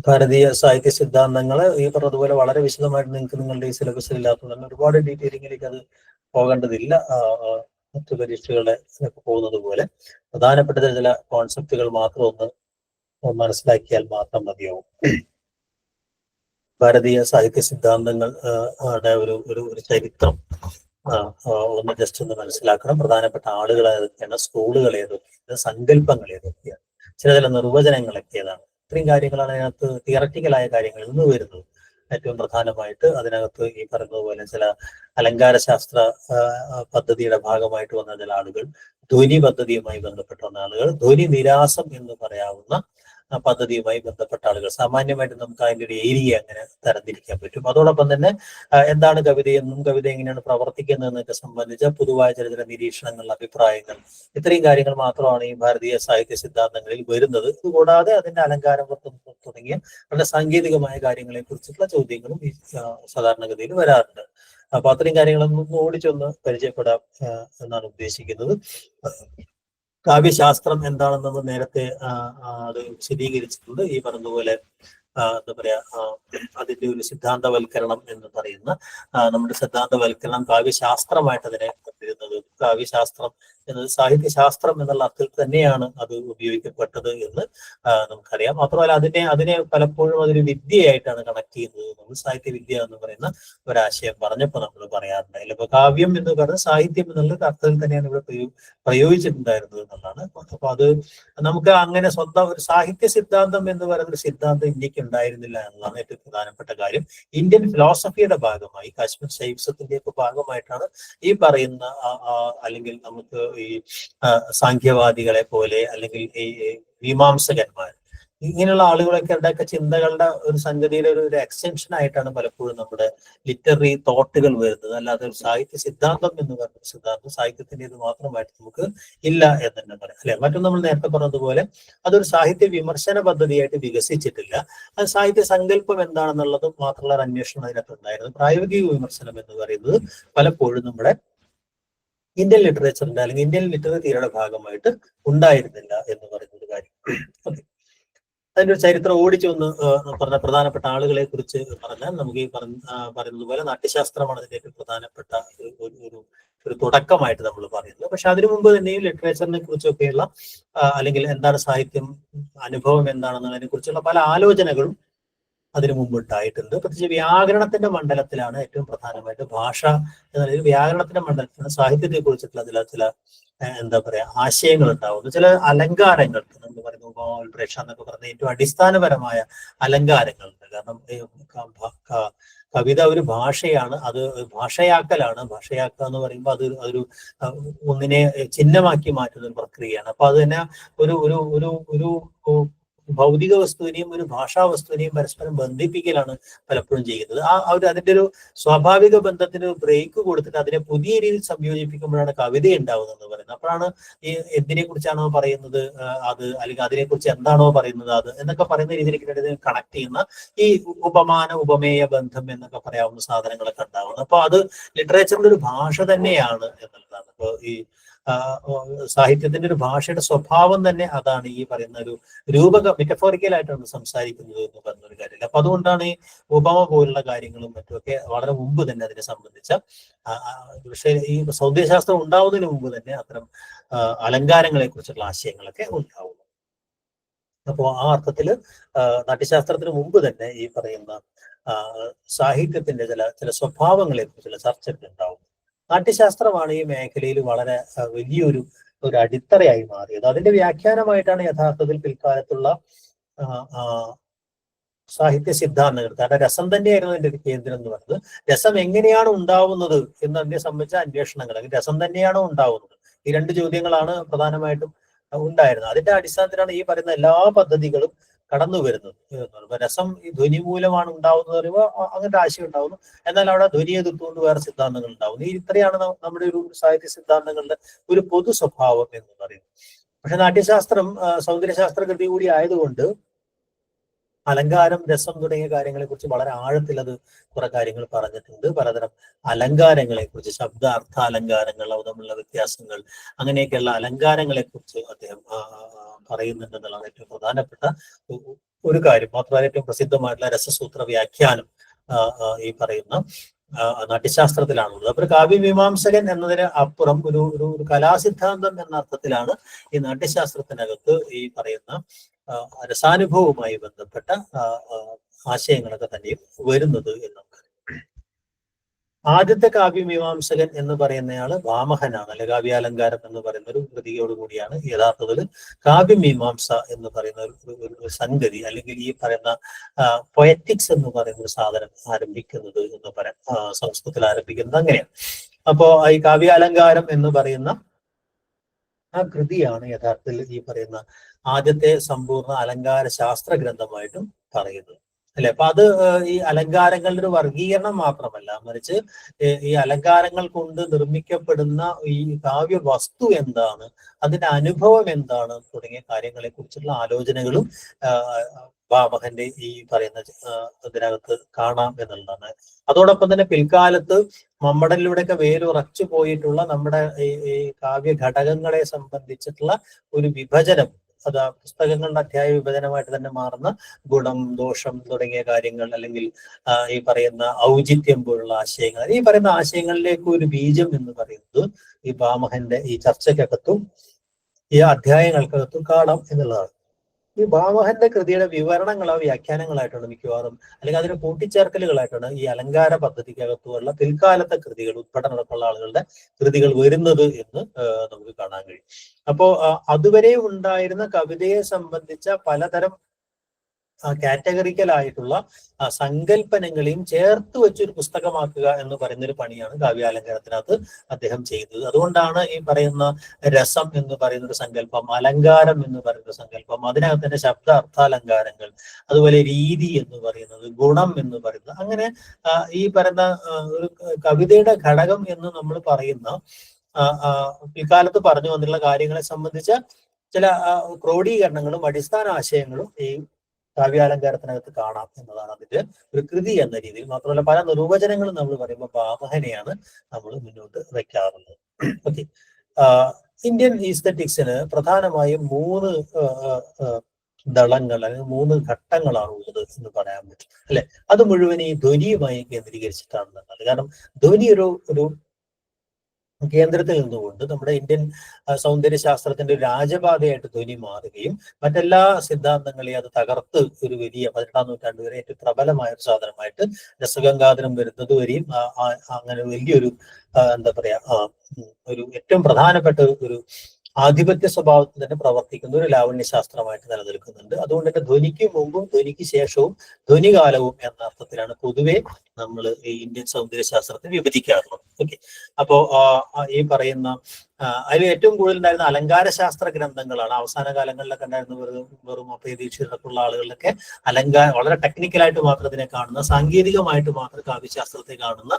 ഭാരതീയ സാഹിത്യ സിദ്ധാന്തങ്ങൾ ഈ പറഞ്ഞതുപോലെ വളരെ വിശദമായിട്ട് നിങ്ങൾക്ക് നിങ്ങളുടെ ഈ സിലബസിൽ ഇല്ലാത്തതുകൊണ്ട് ഒരുപാട് ഡീറ്റെയിലിങ്ങിലേക്ക് അത് പോകേണ്ടതില്ല. മറ്റു പരീക്ഷകളുടെ പോകുന്നത് പോലെ പ്രധാനപ്പെട്ട ചില കോൺസെപ്റ്റുകൾ മാത്രം ഒന്ന് മനസ്സിലാക്കിയാൽ മാത്രം മതിയാവും. ഭാരതീയ സാഹിത്യ സിദ്ധാന്തങ്ങൾ ഒരു ചരിത്രം ഒന്ന് ജസ്റ്റ് ഒന്ന് മനസ്സിലാക്കണം. പ്രധാനപ്പെട്ട ആളുകൾ ഏതൊക്കെയാണ്, സ്കൂളുകൾ ഏതൊക്കെയാണ്, സങ്കല്പങ്ങൾ ഏതൊക്കെയാണ്, ചില നിർവചനങ്ങളൊക്കെ ഏതാണ്, ഇത്രയും കാര്യങ്ങളാണ് അതിനകത്ത് തിയററ്റിക്കലായ കാര്യങ്ങളിൽ നിന്ന് വരുന്നത്. ഏറ്റവും പ്രധാനമായിട്ട് അതിനകത്ത് ഈ പറയുന്നതുപോലെ ചില അലങ്കാര ശാസ്ത്ര പദ്ധതിയുടെ ഭാഗമായിട്ട് വന്ന ചില ആളുകൾ, ധ്വനി പദ്ധതിയുമായി ബന്ധപ്പെട്ട് വന്ന ആളുകൾ, ധ്വനി നിരാസം എന്ന് പറയാവുന്ന പദ്ധതിയുമായി ബന്ധപ്പെട്ട ആളുകൾ. സാമാന്യമായിട്ട് നമുക്ക് അതിൻ്റെ ഒരു ഏരിയ അങ്ങനെ തരംതിരിക്കാൻ പറ്റും. അതോടൊപ്പം തന്നെ എന്താണ് കവിതയെന്നും കവിത എങ്ങനെയാണ് പ്രവർത്തിക്കുന്നതെന്നൊക്കെ സംബന്ധിച്ച പൊതുവായ ചില നിരീക്ഷണങ്ങൾ, അഭിപ്രായങ്ങൾ, ഇത്രയും കാര്യങ്ങൾ മാത്രമാണ് ഈ ഭാരതീയ സാഹിത്യ സിദ്ധാന്തങ്ങളിൽ വരുന്നത്. ഇതുകൂടാതെ അതിന്റെ അലങ്കാരം തുടങ്ങിയ വളരെ സാങ്കേതികമായ കാര്യങ്ങളെ കുറിച്ചുള്ള ചോദ്യങ്ങളും ഈ സാധാരണഗതിയിൽ വരാറുണ്ട്. അപ്പൊ അത്രയും കാര്യങ്ങളൊന്നും ഓടിച്ചൊന്ന് പരിചയപ്പെടാം എന്നാണ് ഉദ്ദേശിക്കുന്നത്. കാവ്യശാസ്ത്രം എന്താണെന്ന് നേരത്തെ അത് വിശദീകരിച്ചിട്ടുണ്ട്. ഈ പറഞ്ഞതുപോലെ എന്താ പറയാ, അതിന്റെ ഒരു സിദ്ധാന്തവൽക്കരണം എന്ന് പറയുന്ന നമ്മുടെ സിദ്ധാന്തവൽക്കരണം കാവ്യശാസ്ത്രമായിട്ട് അതിനെ കണ്ടിരുന്നത്. കാവ്യശാസ്ത്രം എന്നത് സാഹിത്യശാസ്ത്രം എന്നുള്ള അർത്ഥത്തിൽ തന്നെയാണ് അത് ഉപയോഗിക്കപ്പെട്ടത് എന്ന് നമുക്കറിയാം. മാത്രമല്ല അതിനെ പലപ്പോഴും അതൊരു വിദ്യയായിട്ടാണ് കണക്ട് ചെയ്യുന്നത്. നമ്മൾ സാഹിത്യ വിദ്യ എന്ന് പറയുന്ന ഒരാശയം പറഞ്ഞപ്പോൾ നമ്മൾ പറയാറുണ്ടായില്ല. അപ്പൊ കാവ്യം എന്ന് പറയുന്നത് സാഹിത്യം എന്നുള്ള അർത്ഥത്തിൽ തന്നെയാണ് ഇവിടെ പ്രയോഗിച്ചിട്ടുണ്ടായിരുന്നത് എന്നുള്ളതാണ്. അപ്പൊ അത് നമുക്ക് അങ്ങനെ സ്വന്തം ഒരു സാഹിത്യ സിദ്ധാന്തം എന്ന് പറയുന്ന ഒരു സിദ്ധാന്തം ഇന്ത്യക്ക് ഉണ്ടായിരുന്നില്ല എന്നുള്ളതാണ് ഏറ്റവും പ്രധാനപ്പെട്ട കാര്യം. ഇന്ത്യൻ ഫിലോസഫിയുടെ ഭാഗമായി, കാശ്മീർ ശൈവസത്തിന്റെ ഒക്കെ ഭാഗമായിട്ടാണ് ഈ പറയുന്ന അല്ലെങ്കിൽ നമുക്ക് ഈ സാഖ്യവാദികളെ പോലെ അല്ലെങ്കിൽ ഈ മീമാംസകന്മാർ ഇങ്ങനെയുള്ള ആളുകളൊക്കെ ഉണ്ടാക്കിയ ചിന്തകളുടെ ഒരു സംഗതിയുടെ ഒരു എക്സ്റ്റൻഷൻ ആയിട്ടാണ് പലപ്പോഴും നമ്മുടെ ലിറ്റററി തോട്ടുകൾ വരുന്നത്. അല്ലാതെ ഒരു സാഹിത്യ സിദ്ധാന്തം എന്ന് പറയുന്ന സിദ്ധാന്തം സാഹിത്യത്തിന്റെ ഇത് മാത്രമായിട്ട് നമുക്ക് ഇല്ല എന്ന് തന്നെ പറയാം, അല്ലെ? മറ്റും നമ്മൾ നേരത്തെ പറഞ്ഞതുപോലെ അതൊരു സാഹിത്യ വിമർശന പദ്ധതിയായിട്ട് വികസിച്ചിട്ടില്ല. അത് സാഹിത്യ സങ്കല്പം എന്താണെന്നുള്ളതും മാത്രമുള്ള ഒരു അന്വേഷണം അതിനകത്ത് ഉണ്ടായിരുന്നു. പ്രായോഗിക വിമർശനം എന്ന് പറയുന്നത് പലപ്പോഴും നമ്മുടെ ഇന്ത്യൻ ലിറ്ററേച്ചറിന്റെ അല്ലെങ്കിൽ ഇന്ത്യൻ ലിറ്റററി തിയറിയുടെ ഭാഗമായിട്ട് ഉണ്ടായിരുന്നില്ല എന്ന് പറയുന്ന ഒരു കാര്യം. ഓക്കെ, അതിന്റെ ഒരു ചരിത്രം ഓടിച്ചൊന്ന് പറഞ്ഞ പ്രധാനപ്പെട്ട ആളുകളെ കുറിച്ച് പറഞ്ഞാൽ നമുക്ക് ഈ പറയുന്നത് പോലെ നാട്യശാസ്ത്രമാണ് അതിന്റെ ഏറ്റവും പ്രധാനപ്പെട്ട ഒരു തുടക്കമായിട്ട് നമ്മൾ പറയുന്നത്. പക്ഷെ അതിനു മുമ്പ് തന്നെയും ലിറ്ററേച്ചറിനെ കുറിച്ചൊക്കെയുള്ള അല്ലെങ്കിൽ എന്താണ് സാഹിത്യം, അനുഭവം എന്താണെന്നതിനെ കുറിച്ചുള്ള പല ആലോചനകളും അതിനു മുമ്പ് ഉണ്ടായിട്ടുണ്ട്. പ്രത്യേകിച്ച് വ്യാകരണത്തിന്റെ മണ്ഡലത്തിലാണ് ഏറ്റവും പ്രധാനമായിട്ട് ഭാഷ എന്ന വ്യാകരണത്തിന്റെ മണ്ഡലത്തിലാണ് സാഹിത്യത്തെ കുറിച്ചിട്ടുള്ള ചില എന്താ പറയാ ആശയങ്ങൾ ഉണ്ടാവുന്നു. ചില അലങ്കാരങ്ങൾ നമ്മൾ പറയുന്നത് ഉപമോൽപ്രേക്ഷ എന്നൊക്കെ പറഞ്ഞ ഏറ്റവും അടിസ്ഥാനപരമായ അലങ്കാരങ്ങളുണ്ട്. കാരണം കവിത ഒരു ഭാഷയാണ്, അത് ഭാഷയാക്കലാണ്. ഭാഷയാക്കുക എന്ന് പറയുമ്പോൾ അതൊരു ഒന്നിനെ ചിഹ്നമാക്കി മാറ്റുന്ന ഒരു പ്രക്രിയയാണ്. അപ്പൊ അത് തന്നെ ഒരു ഒരു ഒരു ഒരു ഭൗതിക വസ്തുവിനെയും ഒരു ഭാഷാ വസ്തുവിനെയും പരസ്പരം ബന്ധിപ്പിക്കലാണ് പലപ്പോഴും ചെയ്യുന്നത്. അതിന്റെ ഒരു സ്വാഭാവിക ബന്ധത്തിന് ബ്രേക്ക് കൊടുത്തിട്ട് അതിനെ പുതിയ രീതിയിൽ സംയോജിപ്പിക്കുമ്പോഴാണ് കവിത ഉണ്ടാവുന്നത് എന്ന് പറയുന്നത്. അപ്പോഴാണ് ഈ എന്തിനെ കുറിച്ചാണോ പറയുന്നത് അത്, അല്ലെങ്കിൽ അതിനെക്കുറിച്ച് എന്താണോ പറയുന്നത് അത് എന്നൊക്കെ പറയുന്ന രീതിയിലേക്ക് കണക്ട് ചെയ്യുന്ന ഈ ഉപമാന ഉപമേയ ബന്ധം എന്നൊക്കെ പറയാവുന്ന സാധനങ്ങളൊക്കെ ഉണ്ടാവുന്നത്. അപ്പൊ അത് ലിറ്ററേച്ചറിന്റെ ഒരു ഭാഷ തന്നെയാണ് എന്നുള്ളതാണ്. അപ്പൊ ഈ സാഹിത്യത്തിന്റെ ഒരു ഭാഷയുടെ സ്വഭാവം തന്നെ അതാണ്. ഈ പറയുന്ന ഒരു മെറ്റഫോറിക്കലായിട്ടാണ് സംസാരിക്കുന്നത് എന്ന് പറഞ്ഞൊരു കാര്യമില്ല. അപ്പൊ അതുകൊണ്ടാണ് ഈ ഉപമ പോലുള്ള കാര്യങ്ങളും മറ്റുമൊക്കെ വളരെ മുമ്പ് തന്നെ അതിനെ സംബന്ധിച്ച പക്ഷേ ഈ സൗന്ദര്യശാസ്ത്രം ഉണ്ടാവുന്നതിന് മുമ്പ് തന്നെ അത്തരം അലങ്കാരങ്ങളെ കുറിച്ചുള്ള ആശയങ്ങളൊക്കെ ഉണ്ടാവുന്നു. അപ്പോൾ ആ അർത്ഥത്തില് നാട്യശാസ്ത്രത്തിന് മുമ്പ് തന്നെ ഈ പറയുന്ന സാഹിത്യത്തിന്റെ ചില സ്വഭാവങ്ങളെ കുറിച്ചുള്ള ചർച്ചകൾ ഉണ്ടാവും. നാട്യശാസ്ത്രമാണ് ഈ മേഖലയിൽ വളരെ വലിയൊരു അടിത്തറയായി മാറിയത്. അതിന്റെ വ്യാഖ്യാനമായിട്ടാണ് യഥാർത്ഥത്തിൽ പിൽക്കാലത്തുള്ള സാഹിത്യ സിദ്ധാന്തങ്ങൾ. കാരണം രസം തന്നെയായിരുന്നു അതിന്റെ ഒരു കേന്ദ്രം എന്ന് പറയുന്നത്. രസം എങ്ങനെയാണ് ഉണ്ടാവുന്നത് എന്നതിനെ സംബന്ധിച്ച അന്വേഷണങ്ങൾ, രസം തന്നെയാണോ ഉണ്ടാവുന്നത്, ഈ രണ്ട് ചോദ്യങ്ങളാണ് പ്രധാനമായിട്ടും ഉണ്ടായിരുന്നത്. അതിന്റെ അടിസ്ഥാനത്തിലാണ് ഈ പറയുന്ന എല്ലാ പദ്ധതികളും കടന്നു വരുന്നത്. രസം ഈ ധ്വനി മൂലമാണ് ഉണ്ടാവുന്നത് പറയുമ്പോൾ അങ്ങനത്തെ ആശയം ഉണ്ടാവുന്നു. എന്നാൽ അവിടെ ധ്വനി എതിർത്തുകൊണ്ട് വേറെ സിദ്ധാന്തങ്ങൾ ഉണ്ടാവുന്നു. ഇത്രയാണ് നമ്മുടെ ഒരു സാഹിത്യ സിദ്ധാന്തങ്ങളുടെ ഒരു പൊതു സ്വഭാവം എന്ന് പറയുന്നത്. പക്ഷെ നാട്യശാസ്ത്രം സൗന്ദര്യശാസ്ത്ര കൃതി കൂടി ആയതുകൊണ്ട് അലങ്കാരം, രസം തുടങ്ങിയ കാര്യങ്ങളെ കുറിച്ച് വളരെ ആഴത്തിൽ അത് കുറെ കാര്യങ്ങൾ പറഞ്ഞിട്ടുണ്ട്. പലതരം അലങ്കാരങ്ങളെ കുറിച്ച്, ശബ്ദ അർത്ഥ അലങ്കാരങ്ങൾ, അവ തമ്മിലുള്ള വ്യത്യാസങ്ങൾ, അങ്ങനെയൊക്കെയുള്ള അലങ്കാരങ്ങളെ കുറിച്ച് അദ്ദേഹം പറയുന്നുണ്ടെന്നുള്ളതാണ് ഏറ്റവും പ്രധാനപ്പെട്ട ഒരു കാര്യം മാത്രമല്ല ഏറ്റവും പ്രസിദ്ധമായിട്ടുള്ള രസസൂത്ര വ്യാഖ്യാനം ഈ പറയുന്ന നാട്യശാസ്ത്രത്തിലാണുള്ളത്. അപ്പോൾ കാവ്യമീമാംസകൻ എന്നതിന് അപ്പുറം ഒരു ഒരു കലാസിദ്ധാന്തം എന്ന അർത്ഥത്തിലാണ് ഈ നാട്യശാസ്ത്രത്തിനകത്ത് ഈ പറയുന്ന രസാനുഭവവുമായി ബന്ധപ്പെട്ട ആശയങ്ങളൊക്കെ തന്നെയും വരുന്നത് എന്ന്. ആദ്യത്തെ കാവ്യമീമാംസകൻ എന്ന് പറയുന്നയാള് വാമഹനാണ്, അല്ലെ കാവ്യാലങ്കാരം എന്ന് പറയുന്ന ഒരു കൃതിയോടുകൂടിയാണ് യഥാർത്ഥത്തിൽ കാവ്യമീമാംസ എന്ന് പറയുന്ന ഒരു സംഗതി, അല്ലെങ്കിൽ ഈ പറയുന്ന പൊയറ്റിക്സ് എന്ന് പറയുന്ന ഒരു സാധനം ആരംഭിക്കുന്നത് എന്ന് പറയാം. സംസ്കൃതത്തിൽ ആരംഭിക്കുന്നത് അങ്ങനെയാണ്. അപ്പോ ഈ കാവ്യാലങ്കാരം എന്ന് പറയുന്ന ആ കൃതിയാണ് യഥാർത്ഥത്തിൽ ഈ പറയുന്ന ആദ്യത്തെ സമ്പൂർണ്ണ അലങ്കാര ശാസ്ത്ര ഗ്രന്ഥമായിട്ടും പറയുന്നത്, അല്ലെ. അപ്പൊ അത് ഈ അലങ്കാരങ്ങളുടെ ഒരു വർഗീകരണം മാത്രമല്ല, മറിച്ച് ഈ അലങ്കാരങ്ങൾ കൊണ്ട് നിർമ്മിക്കപ്പെടുന്ന ഈ കാവ്യ വസ്തു എന്താണ്, അതിന്റെ അനുഭവം എന്താണ് തുടങ്ങിയ കാര്യങ്ങളെ കുറിച്ചുള്ള ആലോചനകളും വാമഹന്റെ ഈ പറയുന്ന ഇതിനകത്ത് കാണാം എന്നുള്ളതാണ്. അതോടൊപ്പം തന്നെ പിൽക്കാലത്ത് മമ്മടലിലൂടെയൊക്കെ വേരുറച്ചു പോയിട്ടുള്ള നമ്മുടെ ഈ കാവ്യ ഘടകങ്ങളെ സംബന്ധിച്ചിട്ടുള്ള ഒരു വിഭജനം, അത് പുസ്തകങ്ങളുടെ അധ്യായ വിഭജനമായിട്ട് തന്നെ മാറുന്ന ഗുണം, ദോഷം തുടങ്ങിയ കാര്യങ്ങൾ, അല്ലെങ്കിൽ ഈ പറയുന്ന ഔചിത്യം പോലുള്ള ആശയങ്ങൾ, ഈ പറയുന്ന ആശയങ്ങളിലേക്ക് ഒരു ബീജം എന്ന് പറയുന്നത് ഈ വാമഹന്റെ ഈ ചർച്ചയ്ക്കകത്തും ഈ അധ്യായങ്ങൾക്കകത്തും കാണാം എന്നുള്ളതാണ്. ഈ വാമഹന്റെ കൃതിയുടെ വിവരണങ്ങളോ വ്യാഖ്യാനങ്ങളായിട്ടാണ് മിക്കവാറും, അല്ലെങ്കിൽ അതിന് കൂട്ടിച്ചേർക്കലുകളായിട്ടാണ് ഈ അലങ്കാര പദ്ധതിക്കകത്തുള്ള പിൽക്കാലത്തെ കൃതികൾ, ഉൾപ്പെടെ നടക്കുന്ന ആളുകളുടെ കൃതികൾ വരുന്നത് എന്ന് നമുക്ക് കാണാൻ കഴിയും. അപ്പോ അതുവരെ ഉണ്ടായിരുന്ന കവിതയെ സംബന്ധിച്ച പലതരം കാറ്റഗറിക്കലായിട്ടുള്ള സങ്കല്പനങ്ങളെയും ചേർത്ത് വെച്ചൊരു പുസ്തകമാക്കുക എന്ന് പറയുന്ന ഒരു പണിയാണ് കാവ്യാലങ്കാരത്തിനകത്ത് അദ്ദേഹം ചെയ്തത്. അതുകൊണ്ടാണ് ഈ പറയുന്ന രസം എന്ന് പറയുന്ന ഒരു സങ്കല്പം, അലങ്കാരം എന്ന് പറയുന്ന സങ്കല്പം, അതിനകത്ത് തന്നെ ശബ്ദ അർത്ഥാലങ്കാരങ്ങൾ, അതുപോലെ രീതി എന്ന് പറയുന്നത്, ഗുണം എന്ന് പറയുന്നത്, അങ്ങനെ ഈ പറയുന്ന ഒരു കവിതയുടെ ഘടകം എന്ന് നമ്മൾ പറയുന്ന പിൽക്കാലത്ത് പറഞ്ഞു വന്നിട്ടുള്ള കാര്യങ്ങളെ സംബന്ധിച്ച ചില ക്രോഡീകരണങ്ങളും അടിസ്ഥാന ആശയങ്ങളും ഈ കാവ്യാലങ്കാരത്തിനകത്ത് കാണാം എന്നതാണ് അതിന്റെ ഒരു കൃതി എന്ന രീതിയിൽ. മാത്രമല്ല പല നിർവചനങ്ങളും നമ്മൾ പറയുമ്പോൾ വാമഹനെയാണ് നമ്മൾ മുന്നോട്ട് വെക്കാറുള്ളത്. ഓക്കെ, ഇന്ത്യൻ ഈസ്തറ്റിക്സിന് പ്രധാനമായും 3 ദളങ്ങൾ അല്ലെങ്കിൽ 3 ഘട്ടങ്ങളാണ് ഉള്ളത് എന്ന് പറയാൻ പറ്റും, അല്ലെ. അത് മുഴുവൻ ഈ ധ്വനിയുമായി കേന്ദ്രീകരിച്ചിട്ടാണ്. കാരണം ധ്വനി ഒരു കേന്ദ്രത്തിൽ നിന്നുകൊണ്ട് നമ്മുടെ ഇന്ത്യൻ സൗന്ദര്യശാസ്ത്രത്തിന്റെ ഒരു രാജപാതയായിട്ട് ധ്വനി മാറുകയും മറ്റെല്ലാ സിദ്ധാന്തങ്ങളെയും അത് തകർത്ത് ഒരു വലിയ 18ാം നൂറ്റാണ്ട് വരെ ഏറ്റവും പ്രബലമായ ഒരു സാധനമായിട്ട് രസഗംഗാധരം വരുന്നത് വരെയും അങ്ങനെ വലിയൊരു എന്താ പറയാ ഒരു ഏറ്റവും പ്രധാനപ്പെട്ട ഒരു ആധിപത്യ സ്വഭാവത്തിൽ തന്നെ പ്രവർത്തിക്കുന്ന ഒരു ലാവണ്യശാസ്ത്രമായിട്ട് നിലനിൽക്കുന്നുണ്ട്. അതുകൊണ്ട് തന്നെ ധ്വനിക്ക് മുമ്പും ധ്വനിക്ക് ശേഷവും ധ്വനികാലവും എന്ന അർത്ഥത്തിലാണ് പൊതുവെ നമ്മൾ ഈ ഇന്ത്യൻ സൗന്ദര്യശാസ്ത്രത്തെ വിഭജിക്കാറുള്ളത്. ഓക്കെ, അപ്പോ ഈ പറയുന്ന അതിൽ ഏറ്റവും കൂടുതൽ ഉണ്ടായിരുന്ന അലങ്കാരശാസ്ത്ര ഗ്രന്ഥങ്ങളാണ്. അവസാന കാലങ്ങളിലൊക്കെ ഉണ്ടായിരുന്ന വെറും അപേദീക്ഷിതർക്കുള്ള ആളുകളിലൊക്കെ വളരെ ടെക്നിക്കലായിട്ട് മാത്രം ഇതിനെ കാണുന്ന, സാങ്കേതികമായിട്ട് മാത്രം കാവ്യശാസ്ത്രത്തെ കാണുന്ന,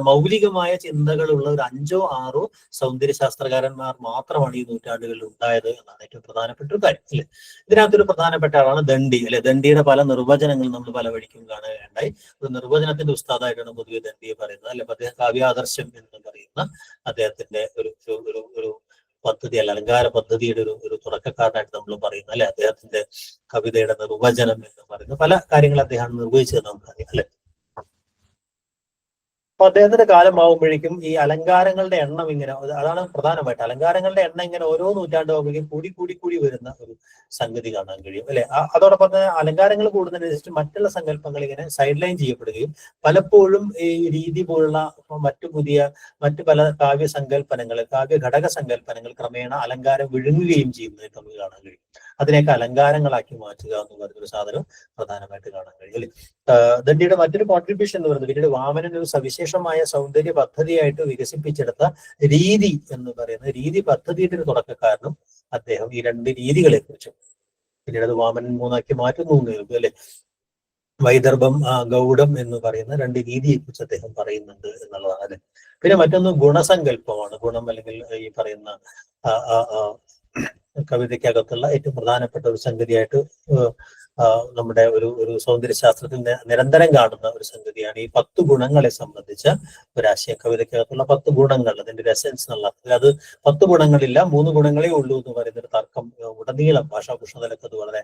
മൗലികമായ ചിന്തകളുള്ള ഒരു 5ഓ 6ഓ സൗന്ദര്യശാസ്ത്രകാരന്മാർ മാത്രമാണ് ഈ നൂറ്റാണ്ടുകളിൽ ഉണ്ടായത് എന്നാണ് ഏറ്റവും പ്രധാനപ്പെട്ട ഒരു കാര്യം, അല്ലെ. ഇതിനകത്തൊരു പ്രധാനപ്പെട്ട ആളാണ് ദണ്ഡി, അല്ലെ. ദണ്ഡിയുടെ പല നിർവചനങ്ങൾ നമ്മൾ പല വഴിക്കും കാണുകയുണ്ടായി. ഒരു നിർവചനത്തിന്റെ ഉസ്താദായിട്ടാണ് പൊതുവെ ദണ്ഡിയെ പറയുന്നത്, അല്ലെ. അദ്ദേഹം കാവ്യാദർശം എന്ന് പറയുന്ന അദ്ദേഹത്തിന്റെ ഒരു പദ്ധതി, അല്ല അലങ്കാര പദ്ധതിയുടെ ഒരു തുടക്കക്കാരനായിട്ട് നമ്മൾ പറയുന്നത്, അല്ലെ. അദ്ദേഹത്തിന്റെ കവിതയുടെ നിർവചനം എന്ന് പറയുന്ന പല കാര്യങ്ങൾ അദ്ദേഹം നിർവഹിച്ചത് നമുക്കറിയാം, അല്ലെ. അപ്പൊ അദ്ദേഹത്തിന്റെ കാലമാകുമ്പോഴേക്കും ഈ അലങ്കാരങ്ങളുടെ എണ്ണം ഇങ്ങനെ, അതാണ് പ്രധാനമായിട്ട് അലങ്കാരങ്ങളുടെ എണ്ണം ഇങ്ങനെ ഓരോ നൂറ്റാണ്ടാകുമ്പോഴേക്കും കൂടി വരുന്ന ഒരു സംഗതി കാണാൻ കഴിയും, അല്ലെ. അതോടൊപ്പം തന്നെ അലങ്കാരങ്ങൾ കൂടുന്നതിനനുസരിച്ച് മറ്റുള്ള സങ്കല്പങ്ങൾ ഇങ്ങനെ സൈഡ് ലൈൻ ചെയ്യപ്പെടുകയും പലപ്പോഴും ഈ രീതി പോലുള്ള മറ്റു പല കാവ്യ സങ്കല്പനങ്ങൾ, കാവ്യ ഘടക സങ്കല്പനങ്ങൾ ക്രമേണ അലങ്കാരം വിഴുങ്ങുകയും ചെയ്യുന്നതായിട്ട് നമുക്ക് കാണാൻ കഴിയും. അതിനെയൊക്കെ അലങ്കാരങ്ങളാക്കി മാറ്റുക എന്ന് പറയുന്നൊരു സാധനം പ്രധാനമായിട്ട് കാണാൻ കഴിയും, അല്ലെ. ദണ്ഡിയുടെ മറ്റൊരു കോൺട്രിബ്യൂഷൻ എന്ന് പറയുന്നത് പിന്നീട് വാമനൻ ഒരു സവിശേഷമായ സൗന്ദര്യ പദ്ധതിയായിട്ട് വികസിപ്പിച്ചെടുത്ത രീതി എന്ന് പറയുന്ന രീതി പദ്ധതിയുടെ ഒരു തുടക്കക്കാരനും അദ്ദേഹം. ഈ 2 രീതികളെ കുറിച്ചും പിന്നീട് അത് വാമനൻ 3ആക്കി മാറ്റുന്നു, അല്ലെ. വൈദർഭം, ഗൗഡം എന്ന് പറയുന്ന 2 രീതിയെ കുറിച്ച് അദ്ദേഹം പറയുന്നുണ്ട് എന്നുള്ളതാണ്, അല്ലെ. പിന്നെ മറ്റൊന്ന് ഗുണസങ്കല്പമാണ്. ഗുണം അല്ലെങ്കിൽ ഈ പറയുന്ന കവിതയ്ക്കകത്തുള്ള ഏറ്റവും പ്രധാനപ്പെട്ട ഒരു സംഗതിയായിട്ട് നമ്മുടെ ഒരു സൗന്ദര്യശാസ്ത്രത്തിൽ നിരന്തരം കാണുന്ന ഒരു സംഗതിയാണ് ഈ 10 ഗുണങ്ങളെ സംബന്ധിച്ച ഒരാശയം. കവിതയ്ക്കകത്തുള്ള 10 ഗുണങ്ങൾ, അതിന്റെ ഒരു എസെൻസ് എന്നുള്ള, അത് 10 ഗുണങ്ങളില്ല 3 ഗുണങ്ങളേ ഉള്ളൂ എന്ന് പറയുന്ന ഒരു തർക്കം ഉടനീളം ഭാഷാഭൂഷണത്തിലൊക്കെ അത് വളരെ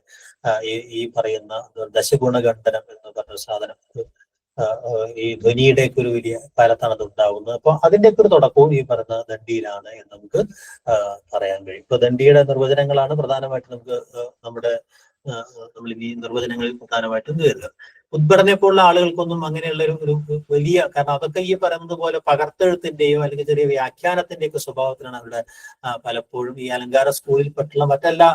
ഈ പറയുന്ന ദശഗുണഖണ്ഡനം എന്ന് പറഞ്ഞ സാധനം ഈ ധ്വനിയുടെ ഒക്കെ ഒരു വലിയ കാലത്താണ് അത് ഉണ്ടാവുന്നത്. അപ്പൊ അതിന്റെ ഒക്കെ ഒരു തുടക്കവും ഈ പറഞ്ഞ ദണ്ഡിയിലാണ് എന്ന് നമുക്ക് പറയാൻ കഴിയും. ഇപ്പൊ ദണ്ഡിയുടെ നിർവചനങ്ങളാണ് പ്രധാനമായിട്ട് നമുക്ക് നമ്മുടെ നമ്മൾ ഈ നിർവചനങ്ങളിൽ പ്രധാനമായിട്ടും കയറുക. ഉദ്ഘടനെ പോലുള്ള ആളുകൾക്കൊന്നും അങ്ങനെയുള്ള ഒരു വലിയ, കാരണം അതൊക്കെ ഈ പറയുന്നത് പോലെ പകർത്തെഴുത്തിന്റെയോ അല്ലെങ്കിൽ ചെറിയ വ്യാഖ്യാനത്തിന്റെ ഒക്കെ സ്വഭാവത്തിലാണ് അവിടെ പലപ്പോഴും ഈ അലങ്കാര സ്കൂളിൽപ്പെട്ടുള്ള മറ്റെല്ലാ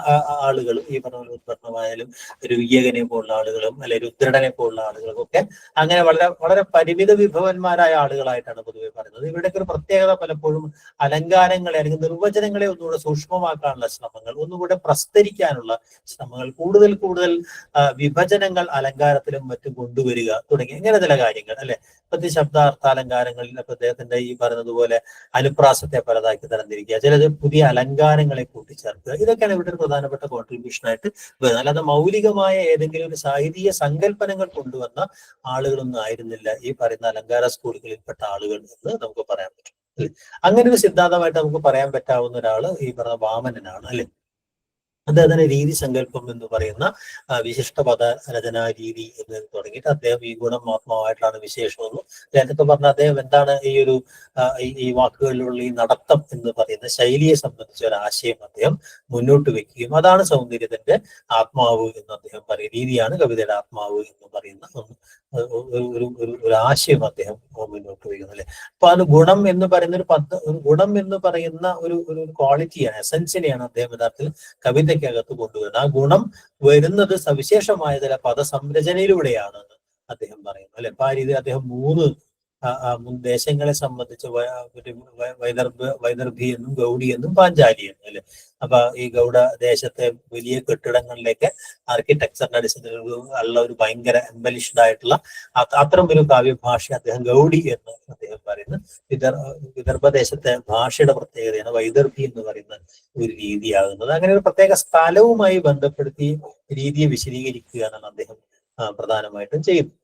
ആളുകളും ഈ പറഞ്ഞ പോലെ ഉദ്ഘടനമായാലും രുയ്യകനെ പോലുള്ള ആളുകളും അല്ലെങ്കിൽ രുദ്രടനെ പോലുള്ള ആളുകളും ഒക്കെ അങ്ങനെ വളരെ വളരെ പരിമിത വിഭവന്മാരായ ആളുകളായിട്ടാണ് പൊതുവെ പറയുന്നത്. ഇവരുടെയൊക്കെ ഒരു പ്രത്യേകത പലപ്പോഴും അലങ്കാരങ്ങളെ അല്ലെങ്കിൽ നിർവചനങ്ങളെ ഒന്നുകൂടെ സൂക്ഷ്മമാക്കാനുള്ള ശ്രമങ്ങൾ, ഒന്നുകൂടെ പ്രസ്തരിക്കാനുള്ള ശ്രമങ്ങൾ, കൂടുതൽ കൂടുതൽ വിഭജനങ്ങൾ അലങ്കാരത്തിലും മറ്റും കൊണ്ടുവരിക തുടങ്ങി ഇങ്ങനെ ചില കാര്യങ്ങൾ അല്ലെ. ശബ്ദാർത്ഥാലങ്കാരങ്ങളിൽ അപ്പൊ അദ്ദേഹത്തിന്റെ ഈ പറയുന്നതുപോലെ അനുപ്രാസത്തെ പലതാക്കി തരംതിരിക്കുക, ചിലത് പുതിയ അലങ്കാരങ്ങളെ കൂട്ടിച്ചേർക്കുക, ഇതൊക്കെയാണ് ഇവിടെ ഒരു പ്രധാനപ്പെട്ട കോൺട്രിബ്യൂഷൻ ആയിട്ട് വരുന്നത്. അല്ലാതെ മൗലികമായ ഏതെങ്കിലും ഒരു സാഹിത്യ സങ്കല്പനങ്ങൾ കൊണ്ടുവന്ന ആളുകളൊന്നും ആയിരുന്നില്ല ഈ പറയുന്ന അലങ്കാര സ്കൂളുകളിൽപ്പെട്ട ആളുകൾ എന്ന് നമുക്ക് പറയാൻ പറ്റും അല്ലെ. അങ്ങനെ ഒരു സിദ്ധാന്തമായിട്ട് നമുക്ക് പറയാൻ പറ്റാവുന്ന ഒരാള് ഈ പറഞ്ഞ വാമനനാണ് അല്ലെ. അദ്ദേഹത്തിന് രീതി സങ്കല്പം എന്ന് പറയുന്ന വിശിഷ്ട പദ രചനാ രീതി എന്ന് തുടങ്ങിയിട്ട് അദ്ദേഹം ഈ ഗുണം ആത്മാവായിട്ടാണ് വിശേഷമെന്നും എന്നൊക്കെ പറഞ്ഞ അദ്ദേഹം എന്താണ് ഈ വാക്കുകളിലുള്ള ഈ നടത്തം എന്ന് പറയുന്ന ശൈലിയെ സംബന്ധിച്ച ഒരു ആശയം അദ്ദേഹം മുന്നോട്ട് വെക്കുകയും അതാണ് സൗന്ദര്യത്തിന്റെ ആത്മാവ് എന്ന് അദ്ദേഹം പറയും. രീതിയാണ് കവിതയുടെ ആത്മാവ് എന്ന് പറയുന്ന ഒരു ആശയം അദ്ദേഹം മുന്നോട്ട് വയ്ക്കുന്നു അല്ലെ. അപ്പൊ അത് ഗുണം എന്ന് പറയുന്ന ഒരു ഗുണം എന്ന് പറയുന്ന ഒരു ക്വാളിറ്റിയാണ്, എസൻസിനെയാണ് അദ്ദേഹം യഥാർത്ഥത്തിൽ കവിതയ്ക്കകത്ത് കൊണ്ടുവരുന്നത്. ആ ഗുണം വരുന്നത് സവിശേഷമായ ചില പദസംരചനയിലൂടെയാണ് അദ്ദേഹം പറയുന്നു അല്ലെ. അപ്പൊ ആ രീതിയിൽ അദ്ദേഹം 3 ദേശങ്ങളെ സംബന്ധിച്ച് വൈദർഭി എന്നും ഗൗഡി എന്നും പാഞ്ചാലി എന്നും അല്ലെ. അപ്പൊ ഈ ഗൗഡ ദേശത്തെ വലിയ കെട്ടിടങ്ങളിലേക്ക് ആർക്കിടെക്ചറിന്റെ അടിസ്ഥാനത്തിൽ ഉള്ള ഒരു ഭയങ്കര എംബലിഷ്ഡ് ആയിട്ടുള്ള അത്തരം ഒരു കാവ്യഭാഷ അദ്ദേഹം ഗൗഡി എന്ന് അദ്ദേഹം പറയുന്നു. വിദർഭദേശത്തെ ഭാഷയുടെ പ്രത്യേകതയാണ് വൈദർഭി എന്ന് പറയുന്ന ഒരു രീതിയാകുന്നത്. അങ്ങനെ ഒരു പ്രത്യേക സ്ഥലവുമായി ബന്ധപ്പെടുത്തി രീതിയെ വിശദീകരിക്കുക എന്നാണ് അദ്ദേഹം പ്രധാനമായിട്ടും ചെയ്യുന്നത്.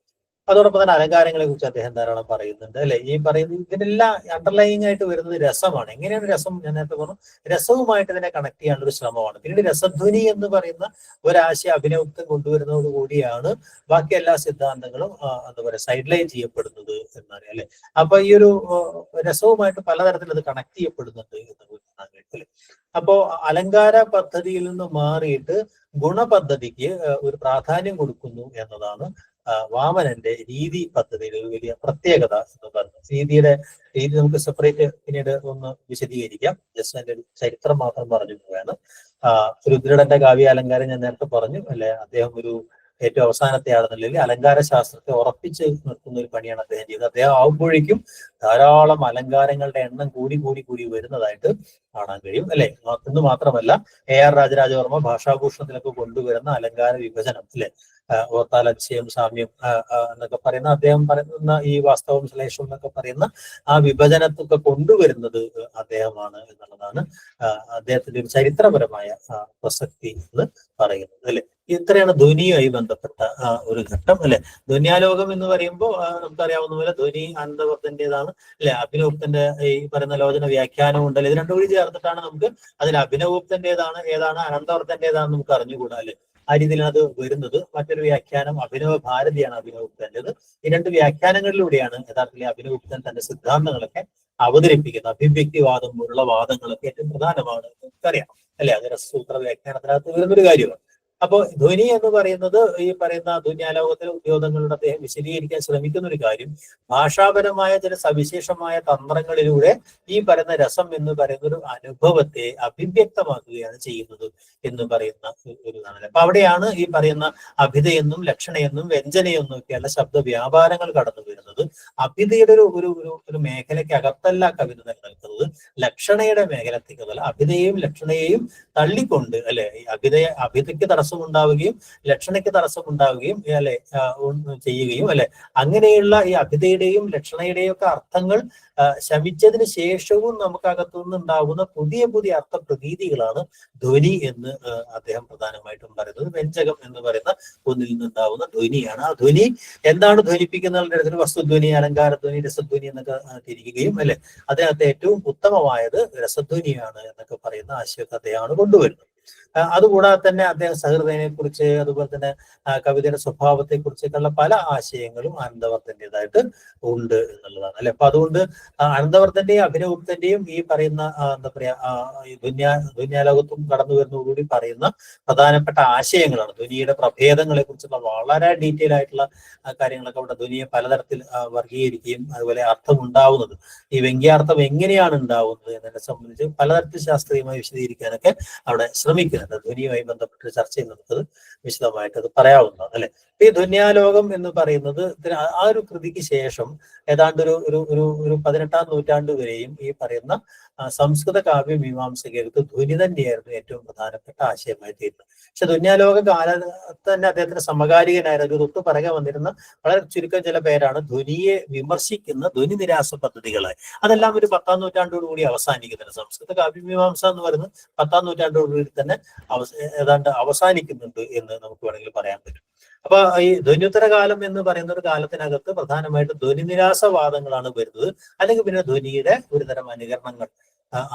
അതോടൊപ്പം തന്നെ അലങ്കാരങ്ങളെ കുറിച്ച് അദ്ദേഹം ധാരാളം പറയുന്നുണ്ട് അല്ലെ. ഈ പറയുന്നത് ഇതിനെല്ലാം അണ്ടർലൈങ് ആയിട്ട് വരുന്നത് രസമാണ്. എങ്ങനെയാണ് രസം? ഞാൻ നേരത്തെ പറഞ്ഞു, രസവുമായിട്ട് ഇതിനെ കണക്ട് ചെയ്യാനുള്ള ഒരു ശ്രമമാണ്. പിന്നീട് രസധ്വനി എന്ന് പറയുന്ന ഒരാശയം അഭിനവത്വം കൊണ്ടുവരുന്നതോട് കൂടിയാണ് ബാക്കി എല്ലാ സിദ്ധാന്തങ്ങളും എന്താ പറയുക സൈഡ് ലൈൻ ചെയ്യപ്പെടുന്നത് എന്നറിയാം അല്ലെ. അപ്പൊ ഈ ഒരു രസവുമായിട്ട് പലതരത്തിൽ അത് കണക്ട് ചെയ്യപ്പെടുന്നുണ്ട് എന്ന് കാണാൻ കഴിയും അല്ലെ. അപ്പോ അലങ്കാര പദ്ധതിയിൽ നിന്ന് മാറിയിട്ട് ഗുണപദ്ധതിക്ക് ഒരു പ്രാധാന്യം കൊടുക്കുന്നു എന്നതാണ് വാമനന്റെ രീതി പദ്ധതിയുടെ ഒരു വലിയ പ്രത്യേകത എന്ന് പറയുന്നത്. രീതി നമുക്ക് സെപ്പറേറ്റ് പിന്നീട് ഒന്ന് വിശദീകരിക്കാം. ജസ്റ്റ് അതിന്റെ ഒരു ചരിത്രം മാത്രം പറഞ്ഞു പോവുകയാണ്. രുദ്രടന്റെ കാവ്യാലങ്കാരം ഞാൻ നേരത്തെ പറഞ്ഞു അല്ലെ. അദ്ദേഹം ഏറ്റവും അവസാനത്തെ ആണെന്നുണ്ടെങ്കിൽ അലങ്കാര ശാസ്ത്രത്തെ ഉറപ്പിച്ച് നിർത്തുന്ന ഒരു പണിയാണ് അദ്ദേഹം ചെയ്തത്. അദ്ദേഹം ആവുമ്പോഴേക്കും ധാരാളം അലങ്കാരങ്ങളുടെ എണ്ണം കൂടി വരുന്നതായിട്ട് കാണാൻ കഴിയും അല്ലെ. എന്ന് മാത്രമല്ല AR രാജരാജവർമ്മ ഭാഷാഭൂഷണത്തിലൊക്കെ കൊണ്ടുവരുന്ന അലങ്കാര വിഭജനം അല്ലെ, ഓർത്താലക്ഷ്യം സാമ്യം എന്നൊക്കെ പറയുന്ന അദ്ദേഹം പറയുന്ന ഈ വാസ്തവം ശ്ലേഷം എന്നൊക്കെ പറയുന്ന ആ വിഭജനത്തൊക്കെ കൊണ്ടുവരുന്നത് അദ്ദേഹമാണ് എന്നുള്ളതാണ് അദ്ദേഹത്തിന്റെ ഒരു ചരിത്രപരമായ പ്രസക്തി എന്ന് പറയുന്നത് അല്ലെ. ഇത്രയാണ് ധ്വനിയുമായി ബന്ധപ്പെട്ട ഒരു ഘട്ടം അല്ലെ. ധ്വന്യാലോകം എന്ന് പറയുമ്പോൾ നമുക്കറിയാവുന്ന പോലെ ധ്വനി അനന്തവർദ്ധന്റേതാണ് അല്ലെ. അഭിനവഗുപ്തന്റെ ഈ പറയുന്ന ലോചന വ്യാഖ്യാനം ഉണ്ടല്ലോ. ഇത് രണ്ടും കൂടി ചേർത്തിട്ടാണ് നമുക്ക് അതിൽ അഭിനവഗുപ്തന്റേതാണ് ഏതാണ് അനന്തവർദ്ധന്റേതാണെന്ന് നമുക്ക് അറിഞ്ഞുകൂടാ അല്ലെ. ആ രീതിയിലാണ് അത് വരുന്നത്. മറ്റൊരു വ്യാഖ്യാനം അഭിനവ ഭാരതിയാണ് അഭിനവഗുപ്തന്റേത്. ഈ 2 വ്യാഖ്യാനങ്ങളിലൂടെയാണ് യഥാർത്ഥത്തിൽ അഭിനവഗുപ്തൻ തന്റെ സിദ്ധാന്തങ്ങളൊക്കെ അവതരിപ്പിക്കുന്നത്. അഭിവ്യക്തിവാദം പോലുള്ള വാദങ്ങളൊക്കെ ഏറ്റവും പ്രധാനമാണ് നമുക്കറിയാം അല്ലെ. അത് രസസൂത്ര വ്യാഖ്യാനത്തിനകത്ത് വരുന്നൊരു കാര്യമാണ്. അപ്പോൾ ധ്വനി എന്ന് പറയുന്നത് ഈ പറയുന്ന ധ്വന്യാലോകത്തിലെ ഉദ്യോഗങ്ങളുടെ അദ്ദേഹം വിശദീകരിക്കാൻ ശ്രമിക്കുന്ന ഒരു കാര്യം ഭാഷാപരമായ ചില സവിശേഷമായ തന്ത്രങ്ങളിലൂടെ ഈ പറയുന്ന രസം എന്ന് പറയുന്ന ഒരു അനുഭവത്തെ അഭിവ്യക്തമാക്കുകയാണ് ചെയ്യുന്നത് എന്ന് പറയുന്ന ഒരു ഇതാണ്. അപ്പൊ അവിടെയാണ് ഈ പറയുന്ന അഭിതയെന്നും ലക്ഷണയെന്നും വ്യഞ്ജനയെന്നും ഒക്കെയുള്ള ശബ്ദ വ്യാപാരങ്ങൾ കടന്നു വരുന്നത്. അഭിതയുടെ ഒരു മേഖലയ്ക്ക് അകത്തല്ല കവിത നിലനിൽക്കുന്നത്, ലക്ഷണയുടെ മേഖലത്തേക്കല്ല. അഭിതയെയും ലക്ഷണയെയും തള്ളിക്കൊണ്ട് അല്ലെ, അഭിതയ്ക്ക് തടസ്സം തടസ്സമുണ്ടാവുകയും ലക്ഷണയ്ക്ക് തടസ്സമുണ്ടാവുകയും അല്ലെ ചെയ്യുകയും അല്ലെ അങ്ങനെയുള്ള ഈ അഭിധയുടെയും ലക്ഷണയുടെയും ഒക്കെ അർത്ഥങ്ങൾ ശമിച്ചതിന് ശേഷവും നമുക്കകത്തുനിന്ന് ഉണ്ടാകുന്ന പുതിയ പുതിയ അർത്ഥ പ്രതീതികളാണ് ധ്വനി എന്ന് അദ്ദേഹം പ്രധാനമായിട്ടും പറയുന്നത്. വ്യഞ്ജകം എന്ന് പറയുന്ന ഒന്നിൽ നിന്നുണ്ടാവുന്ന ധ്വനിയാണ്. ആ ധ്വനി എന്താണ് ധ്വനിപ്പിക്കുന്ന വസ്തുധ്വനി, അലങ്കാരധ്വനി, രസധ്വനി എന്നൊക്കെ തിരിക്കുകയും അല്ലെ അദ്ദേഹത്തെ ഏറ്റവും ഉത്തമമായത് രസധ്വനിയാണ് എന്നൊക്കെ പറയുന്ന ആശയമൊക്കെ അദ്ദേഹമാണ് കൊണ്ടുവരുന്നത്. അതുകൂടാതെ തന്നെ അദ്ദേഹം സഹൃദയനെ കുറിച്ച് അതുപോലെ തന്നെ കവിതയുടെ സ്വഭാവത്തെ കുറിച്ചൊക്കെയുള്ള പല ആശയങ്ങളും ആനന്ദവർദ്ധന്റേതായിട്ട് ഉണ്ട് എന്നുള്ളതാണ് അല്ലെ. അപ്പൊ അതുകൊണ്ട് ആനന്ദവർദ്ധന്റെയും അഭിനവഗുപ്തന്റെയും ഈ പറയുന്ന എന്താ പറയാ ധ്വന്യാലോകത്തും കടന്നു വരുന്നതോടുകൂടി പറയുന്ന പ്രധാനപ്പെട്ട ആശയങ്ങളാണ്. ധ്വനിയുടെ പ്രഭേദങ്ങളെ കുറിച്ചുള്ള വളരെ ഡീറ്റെയിൽ ആയിട്ടുള്ള കാര്യങ്ങളൊക്കെ അവിടെ ധ്വനിയെ പലതരത്തിൽ വർഗീകരിക്കുകയും അതുപോലെ അർത്ഥം ഉണ്ടാവുന്നത്, ഈ വ്യംഗ്യാർത്ഥം എങ്ങനെയാണ് ഉണ്ടാവുന്നത് എന്നതിനെ സംബന്ധിച്ച് പലതരത്തിൽ ശാസ്ത്രീയമായി വിശദീകരിക്കാനൊക്കെ അവിടെ ശ്രമിക്കുന്നത്. ധ്വനിയുമായി ബന്ധപ്പെട്ട് ചർച്ച ചെയ്യുന്നത് വിശദമായിട്ട് അത് പറയാവുന്നതാണ് അല്ലെ. ഈ ധ്വന്യാലോകം എന്ന് പറയുന്നത് ആ ഒരു കൃതിക്ക് ശേഷം ഏതാണ്ട് ഒരു 18-ാം നൂറ്റാണ്ട് വരെയും ഈ പറയുന്ന സംസ്കൃത കാവ്യ മീമാംസകർക്ക് ധ്വനി തന്നെയായിരുന്നു ഏറ്റവും പ്രധാനപ്പെട്ട ആശയമായി തീരുന്നത്. പക്ഷെ ധ്വന്യാലോക കാലത്ത് തന്നെ അദ്ദേഹത്തിന് സമകാലികനായിരുന്നു തൊട്ട് പറയാൻ വന്നിരുന്ന വളരെ ചുരുക്കം ചില പേരാണ് ധ്വനിയെ വിമർശിക്കുന്ന ധ്വനി നിരാസ പദ്ധതികളായി. അതെല്ലാം ഒരു 10-ാം നൂറ്റാണ്ടോടുകൂടി അവസാനിക്കുന്നുണ്ട്. സംസ്കൃത കാവ്യമീമാംസ എന്ന് പറയുന്നത് 10-ാം നൂറ്റാണ്ടോടുകൂടി തന്നെ ഏതാണ്ട് അവസാനിക്കുന്നുണ്ട് എന്ന് നമുക്ക് വേണമെങ്കിൽ പറയാൻ പറ്റും. അപ്പൊ ഈ ധ്വന്യുത്തര കാലം എന്ന് പറയുന്ന ഒരു കാലത്തിനകത്ത് പ്രധാനമായിട്ടും ധ്വനി നിരാസവാദങ്ങളാണ് വരുന്നത്, അല്ലെങ്കിൽ പിന്നെ ധ്വനിയുടെ ഒരുതരം അനുകരണങ്ങൾ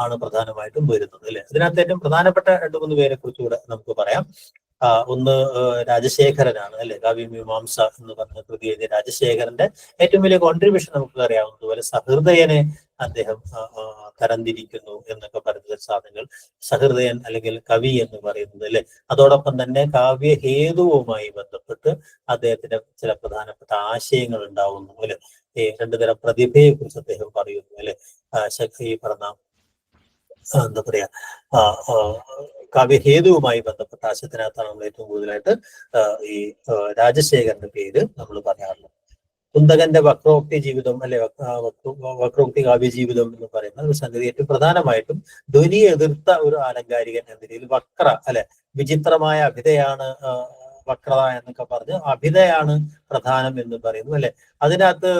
ആണ് പ്രധാനമായിട്ടും വരുന്നത് അല്ലെ. ഇതിനകത്ത് ഏറ്റവും പ്രധാനപ്പെട്ട 2-3 പേരെ കുറിച്ചുകൂടെ നമുക്ക് പറയാം. ഒന്ന് രാജശേഖരനാണ് അല്ലെ. കാവ്യമീമാംസ എന്ന് പറഞ്ഞ കൃതി എഴുതിയ രാജശേഖരന്റെ ഏറ്റവും വലിയ കോൺട്രിബ്യൂഷൻ നമുക്ക് അറിയാവുന്നതുപോലെ സഹൃദയനെ അദ്ദേഹം തരംതിരിക്കുന്നു എന്നൊക്കെ പറയുന്ന സാധനങ്ങൾ. സഹൃദയൻ അല്ലെങ്കിൽ കവി എന്ന് പറയുന്നത് അല്ലെ. അതോടൊപ്പം തന്നെ കാവ്യഹേതുവുമായി ബന്ധപ്പെട്ട് അദ്ദേഹത്തിന്റെ ചില പ്രധാനപ്പെട്ട ആശയങ്ങൾ ഉണ്ടാവുന്നു അല്ലെ. ഈ 2 തരം പ്രതിഭയെ കുറിച്ച് അദ്ദേഹം പറയുന്നു അല്ലെ. ഈ പറഞ്ഞ എന്താ പറയാ കാവ്യഹേതുവുമായി ബന്ധപ്പെട്ട ആശയത്തിനകത്താണ് നമ്മൾ ഏറ്റവും കൂടുതലായിട്ട് ഈ രാജശേഖരന്റെ പേര് നമ്മൾ പറയാറുള്ളത്. കുന്തകന്റെ വക്രോക്തി ജീവിതം അല്ലെ, വക്രോക്തി കാവ്യ ജീവിതം എന്ന് പറയുന്ന ഒരു സംഗതി ഏറ്റവും പ്രധാനമായിട്ടും ധ്വനിയെ എതിർത്ത ഒരു ആലങ്കാരികൻ എന്ന രീതിയിൽ വക്ര അല്ലെ, വിചിത്രമായ അഭിതയാണ് വക്രത എന്നൊക്കെ പറഞ്ഞ് അഭിതയാണ് പ്രധാനം എന്ന് പറയുന്നു അല്ലെ. അതിനകത്ത്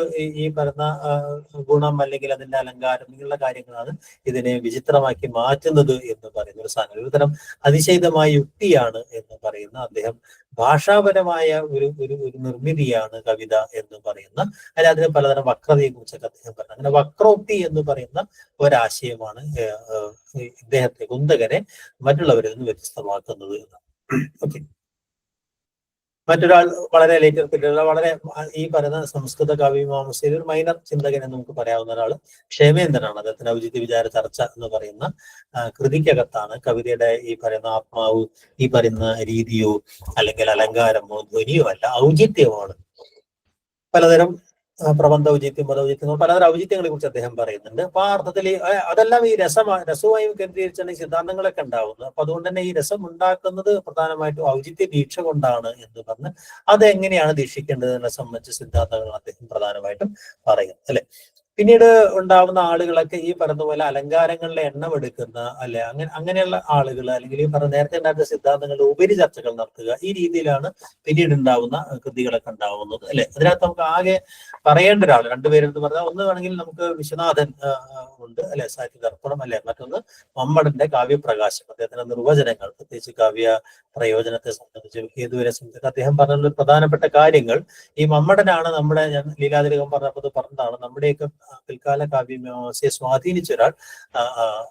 ഈ പറയുന്ന ഗുണം അല്ലെങ്കിൽ അതിന്റെ അലങ്കാരം ഇങ്ങനെയുള്ള കാര്യങ്ങളാണ് ഇതിനെ വിചിത്രമാക്കി മാറ്റുന്നത് എന്ന് പറയുന്ന ഒരു സാധനം. ഒരു തരം അതിശയിതമായ യുക്തിയാണ് എന്ന് പറയുന്ന അദ്ദേഹം ഭാഷാപരമായ ഒരു നിർമ്മിതിയാണ് കവിത എന്ന് പറയുന്ന, അല്ലെ അതിന് പലതരം വക്രതയെ കുറിച്ചൊക്കെ അദ്ദേഹം പറഞ്ഞു. അങ്ങനെ വക്രോക്തി എന്ന് പറയുന്ന ഒരാശയമാണ് ഇദ്ദേഹത്തെ കുന്തകനെ മറ്റുള്ളവരിൽ നിന്ന് വ്യത്യസ്തമാക്കുന്നത് എന്ന്. ഓക്കെ, മറ്റൊരാൾ വളരെ ലേറ്റർ പീരീഡ് വളരെ ഈ പറയുന്ന സംസ്കൃത കാവ്യമീമാംസയിൽ ഒരു മൈനർ ചിന്തകൻ എന്ന് നമുക്ക് പറയാവുന്ന ഒരാൾ ക്ഷേമേന്ദ്രനാണ്. അദ്ദേഹത്തിന്റെ ഔചിത്യ വിചാര ചർച്ച എന്ന് പറയുന്ന കൃതിക്കകത്താണ് കവിതയുടെ ഈ പറയുന്ന ആത്മാവ് ഈ പറയുന്ന രീതിയോ അല്ലെങ്കിൽ അലങ്കാരമോ ധ്വനിയോ അല്ല, ഔചിത്യമാണ്. പലതരം പ്രബന്ധ ഔചിത്യം, പദൗചിത്യം, പലതരം ഔചിത്യങ്ങളെ കുറിച്ച് അദ്ദേഹം പറയുന്നുണ്ട്. അപ്പൊ ആ അർത്ഥത്തിൽ അതെല്ലാം ഈ രസവുമായും കേന്ദ്രീകരിച്ചാണ് ഈ സിദ്ധാന്തങ്ങളൊക്കെ ഉണ്ടാവുന്നത്. അപ്പൊ അതുകൊണ്ട് തന്നെ ഈ രസം ഉണ്ടാക്കുന്നത് പ്രധാനമായിട്ടും ഔചിത്യ ദീക്ഷ കൊണ്ടാണ് എന്ന് പറഞ്ഞ് അതെങ്ങനെയാണ് ദീക്ഷിക്കേണ്ടതിനെ സംബന്ധിച്ച് സിദ്ധാന്തങ്ങൾ അദ്ദേഹം പ്രധാനമായിട്ടും പറയുന്നത് അല്ലെ. പിന്നീട് ഉണ്ടാവുന്ന ആളുകളൊക്കെ ഈ പറഞ്ഞ പോലെ അലങ്കാരങ്ങളുടെ എണ്ണം എടുക്കുന്ന അല്ലെ, അങ്ങനെയുള്ള ആളുകൾ അല്ലെങ്കിൽ ഈ പറഞ്ഞ നേരത്തെ ഉണ്ടായിരുന്ന സിദ്ധാന്തങ്ങളുടെ ഉപരി ചർച്ചകൾ നടത്തുക, ഈ രീതിയിലാണ് പിന്നീട് ഉണ്ടാവുന്ന കൃതികളൊക്കെ ഉണ്ടാവുന്നത് അല്ലെ. അതിനകത്ത് നമുക്ക് ആകെ പറയേണ്ട ഒരാൾ 2 പേരെന്ന് പറഞ്ഞാൽ ഒന്ന് വേണമെങ്കിൽ നമുക്ക് വിശ്വനാഥൻ ഉണ്ട് അല്ലെ, സാഹിത്യ ദർപ്പണം അല്ലെ. മറ്റൊന്ന് മമ്മടന്റെ കാവ്യപ്രകാശം, അദ്ദേഹത്തിന്റെ നിർവചനങ്ങൾ, പ്രത്യേകിച്ച് കാവ്യ പ്രയോജനത്തെ സംബന്ധിച്ച് ഹേതുവിനെ സംബന്ധിച്ച് അദ്ദേഹം പറഞ്ഞ പ്രധാനപ്പെട്ട കാര്യങ്ങൾ. ഈ മമ്മടനാണ് നമ്മുടെ, ഞാൻ ലീലാതിലകം പറഞ്ഞപ്പോൾ പറഞ്ഞതാണ്, നമ്മുടെയൊക്കെ പിൽക്കാല കാവ്യമീമാംസയെ സ്വാധീനിച്ച ഒരാൾ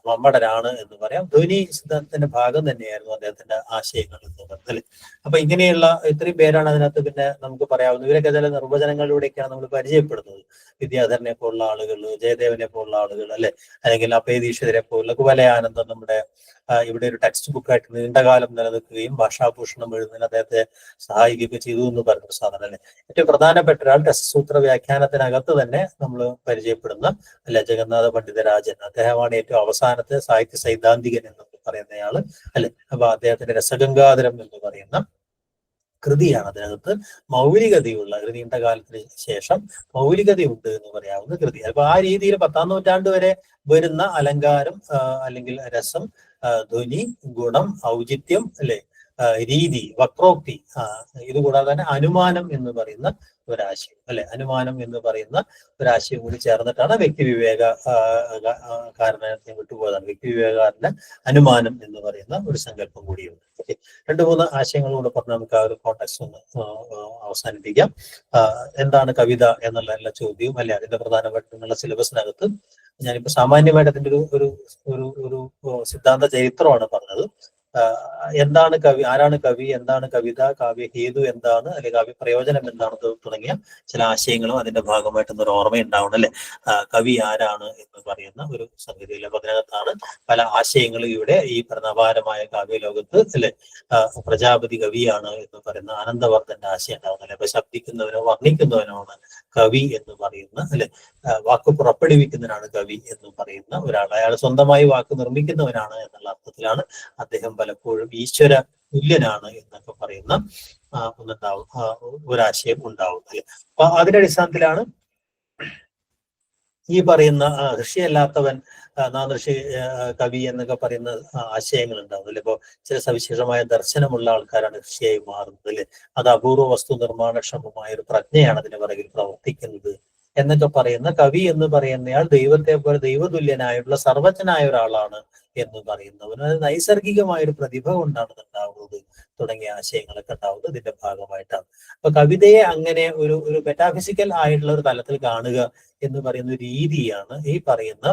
മമ്മടനാണ് എന്ന് പറയാം. ധ്വനി സിദ്ധാന്തത്തിന്റെ ഭാഗം തന്നെയായിരുന്നു അദ്ദേഹത്തിന്റെ ആശയങ്ങൾ എന്ന് പറഞ്ഞാൽ. അപ്പൊ ഇങ്ങനെയുള്ള ഇത്രയും പേരാണ് അതിനകത്ത് പിന്നെ നമുക്ക് പറയാവുന്നത്. ഇവരൊക്കെ ചില നിർവചനങ്ങളിലൂടെയൊക്കെയാണ് നമ്മൾ പരിചയപ്പെടുന്നത്. വിദ്യാധരനെ പോലുള്ള ആളുകൾ, ജയദേവനെ പോലുള്ള ആളുകൾ അല്ലെ, അല്ലെങ്കിൽ അഭയദീക്ഷിതരെ പോലുള്ള കുവലയാനന്ദം നമ്മുടെ ഇവിടെ ഒരു ടെക്സ്റ്റ് ബുക്കായിട്ട് നീണ്ടകാലം നിലനിൽക്കുകയും ഭാഷാഭൂഷണം എഴുതുന്നതിന് അദ്ദേഹത്തെ സഹായിക്കുകയൊക്കെ ചെയ്തു എന്ന് പറയുന്ന സാധനം അല്ലെ. ഏറ്റവും പ്രധാനപ്പെട്ട ഒരാൾ രസസൂത്ര വ്യാഖ്യാനത്തിനകത്ത് തന്നെ നമ്മൾ പരിചയപ്പെടുന്ന അല്ലെ ജഗന്നാഥ പണ്ഡിതരാജൻ, അദ്ദേഹമാണ് ഏറ്റവും അവസാനത്തെ സാഹിത്യ സൈദ്ധാന്തികൻ എന്ന് പറയുന്നയാള് അല്ലെ. അപ്പൊ അദ്ദേഹത്തിന്റെ രസഗംഗാധരം എന്ന് പറയുന്ന കൃതിയാണ് അതിനകത്ത് മൗലികതയുള്ള ഒരു നീണ്ട കാലത്തിന് ശേഷം മൗലികതയുണ്ട് എന്ന് പറയാവുന്ന കൃതി. അപ്പൊ ആ രീതിയിൽ 10-ാം നൂറ്റാണ്ട് വരെ വരുന്ന അലങ്കാരം അല്ലെങ്കിൽ രസം, ധ്വനി, ഗുണം, ഔചിത്യം അല്ലെ, രീതി, വക്രോക്തി, ഇതുകൂടാതെ തന്നെ അനുമാനം എന്ന് പറയുന്ന ഒരാശയം, അല്ലെ, അനുമാനം എന്ന് പറയുന്ന ഒരാശയം കൂടി ചേർന്നിട്ടാണ് വ്യക്തി വിവേക കാരനെ വിട്ടുപോയതാണ്. വ്യക്തി വിവേകാരന്റെ അനുമാനം എന്ന് പറയുന്ന ഒരു സങ്കല്പം കൂടിയുണ്ട്. ഓക്കെ, 2-3 ആശയങ്ങൾ കൂടെ പറഞ്ഞ് നമുക്ക് ആ ഒരു കോൺടെക്സ്റ്റ് ഒന്ന് അവസാനിപ്പിക്കാം. എന്താണ് കവിത എന്നുള്ള എല്ലാ ചോദ്യവും, അല്ലെ, അതിന്റെ പ്രധാനപ്പെട്ട സിലബസിനകത്ത് ഞാനിപ്പോ സാമാന്യമായിട്ട് അതിന്റെ ഒരു സിദ്ധാന്ത ചരിത്രമാണ് പറഞ്ഞത്. എന്താണ് കവി, ആരാണ് കവി, എന്താണ് കവിത, കാവ്യ ഹേതു എന്താണ്, അല്ലെങ്കിൽ കാവ്യ പ്രയോജനം എന്താണ് തുടങ്ങിയ ചില ആശയങ്ങളും അതിന്റെ ഭാഗമായിട്ടൊന്നൊരു ഓർമ്മയുണ്ടാവണം, അല്ലെ. കവി ആരാണ് എന്ന് പറയുന്ന ഒരു സംഗതിയില്ല. അപ്പൊ അതിനകത്താണ് പല ആശയങ്ങളും ഇവിടെ ഈ നവാരമായ കാവ്യലോകത്ത്, അല്ലെ, പ്രജാപതി കവിയാണ് എന്ന് പറയുന്ന ആനന്ദവർദ്ധന്റെ ആശയം ഉണ്ടാവുന്നത്, അല്ലെ. അപ്പൊ ശബ്ദിക്കുന്നവനോ വർണ്ണിക്കുന്നവനോണ് കവി എന്ന് പറയുന്ന, അല്ലെ, വാക്ക് പുറപ്പെടുവിക്കുന്നവനാണ് കവി എന്ന് പറയുന്ന ഒരാൾ. അയാൾ സ്വന്തമായി വാക്ക് നിർമ്മിക്കുന്നവനാണ് എന്നുള്ള അർത്ഥത്തിലാണ് അദ്ദേഹം പലപ്പോഴും ഈശ്വര തുല്യനാണ് എന്നൊക്കെ പറയുന്ന ഒന്നുണ്ടാവും, ഒരാശയം ഉണ്ടാവും, അല്ലെ. അപ്പൊ അതിന്റെ അടിസ്ഥാനത്തിലാണ് ഈ പറയുന്ന ഋഷിയല്ലാത്തവൻ നാദൃഷി കവി എന്നൊക്കെ പറയുന്ന ആശയങ്ങൾ ഉണ്ടാവുന്നത്, അല്ലെ. ഇപ്പോ ചില സവിശേഷമായ ദർശനമുള്ള ആൾക്കാരാണ് ഋഷിയായി മാറുന്നത്, അല്ലെ. അത് അപൂർവ വസ്തു നിർമ്മാണക്ഷമമായ ഒരു പ്രജ്ഞയാണ് അതിന് പിറകിൽ പ്രവർത്തിക്കുന്നത് എന്നൊക്കെ പറയുന്ന കവി എന്ന് പറയുന്നയാൾ ദൈവത്തെ പോലെ ദൈവതുല്യനായിട്ടുള്ള സർവജ്ഞനായ ഒരാളാണ് എന്ന് പറയുന്നവന് അത് നൈസർഗികമായ ഒരു പ്രതിഭ കൊണ്ടാണ് ഉണ്ടാവുന്നത് തുടങ്ങിയ ആശയങ്ങളൊക്കെ ഉണ്ടാവുന്നത് ഇതിന്റെ ഭാഗമായിട്ടാണ്. അപ്പൊ കവിതയെ അങ്ങനെ ഒരു മെറ്റാഫിസിക്കൽ ആയിട്ടുള്ള ഒരു തലത്തിൽ കാണുക എന്ന് പറയുന്ന രീതിയാണ് ഈ പറയുന്ന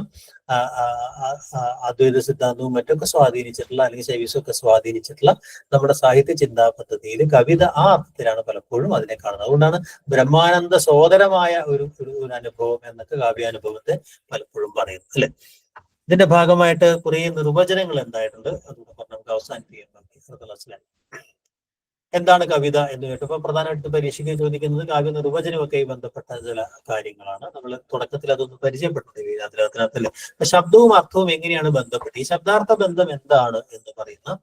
അദ്വൈത സിദ്ധാന്തവും മറ്റൊക്കെ സ്വാധീനിച്ചിട്ടുള്ള, അല്ലെങ്കിൽ ശൈവിസമൊക്കെ സ്വാധീനിച്ചിട്ടുള്ള നമ്മുടെ സാഹിത്യ ചിന്താ പദ്ധതിയിൽ കവിത ആ അർത്ഥത്തിലാണ് പലപ്പോഴും അതിനെ കാണുന്നത്. അതുകൊണ്ടാണ് ബ്രഹ്മാനന്ദ സോദരമായ ഒരു അനുഭവം എന്നൊക്കെ കാവ്യാനുഭവത്തെ പലപ്പോഴും പറയുന്നത്, അല്ലെ. ഇതിന്റെ ഭാഗമായിട്ട് കുറെ നിർവചനങ്ങൾ എന്തായിട്ടുണ്ട്, അതുകൊണ്ട് പറഞ്ഞ് നമുക്ക് അവസാനിപ്പിക്കാൻ പറ്റി. എന്താണ് കവിത എന്ന് കേട്ടപ്പോൾ പ്രധാനമായിട്ട് പരീക്ഷയ്ക്ക് ചോദിക്കുന്നത് കാവ്യ നിർവചനമൊക്കെ ബന്ധപ്പെട്ട ചില കാര്യങ്ങളാണ്. നമ്മൾ തുടക്കത്തിൽ അതൊന്ന് പരിചയപ്പെട്ടിട്ടുണ്ട് അതിനകത്തല്ലേ. ശബ്ദവും അർത്ഥവും എങ്ങനെയാണ് ബന്ധപ്പെട്ട്, ഈ ശബ്ദാർത്ഥ ബന്ധം എന്താണ് എന്ന് പറയുന്ന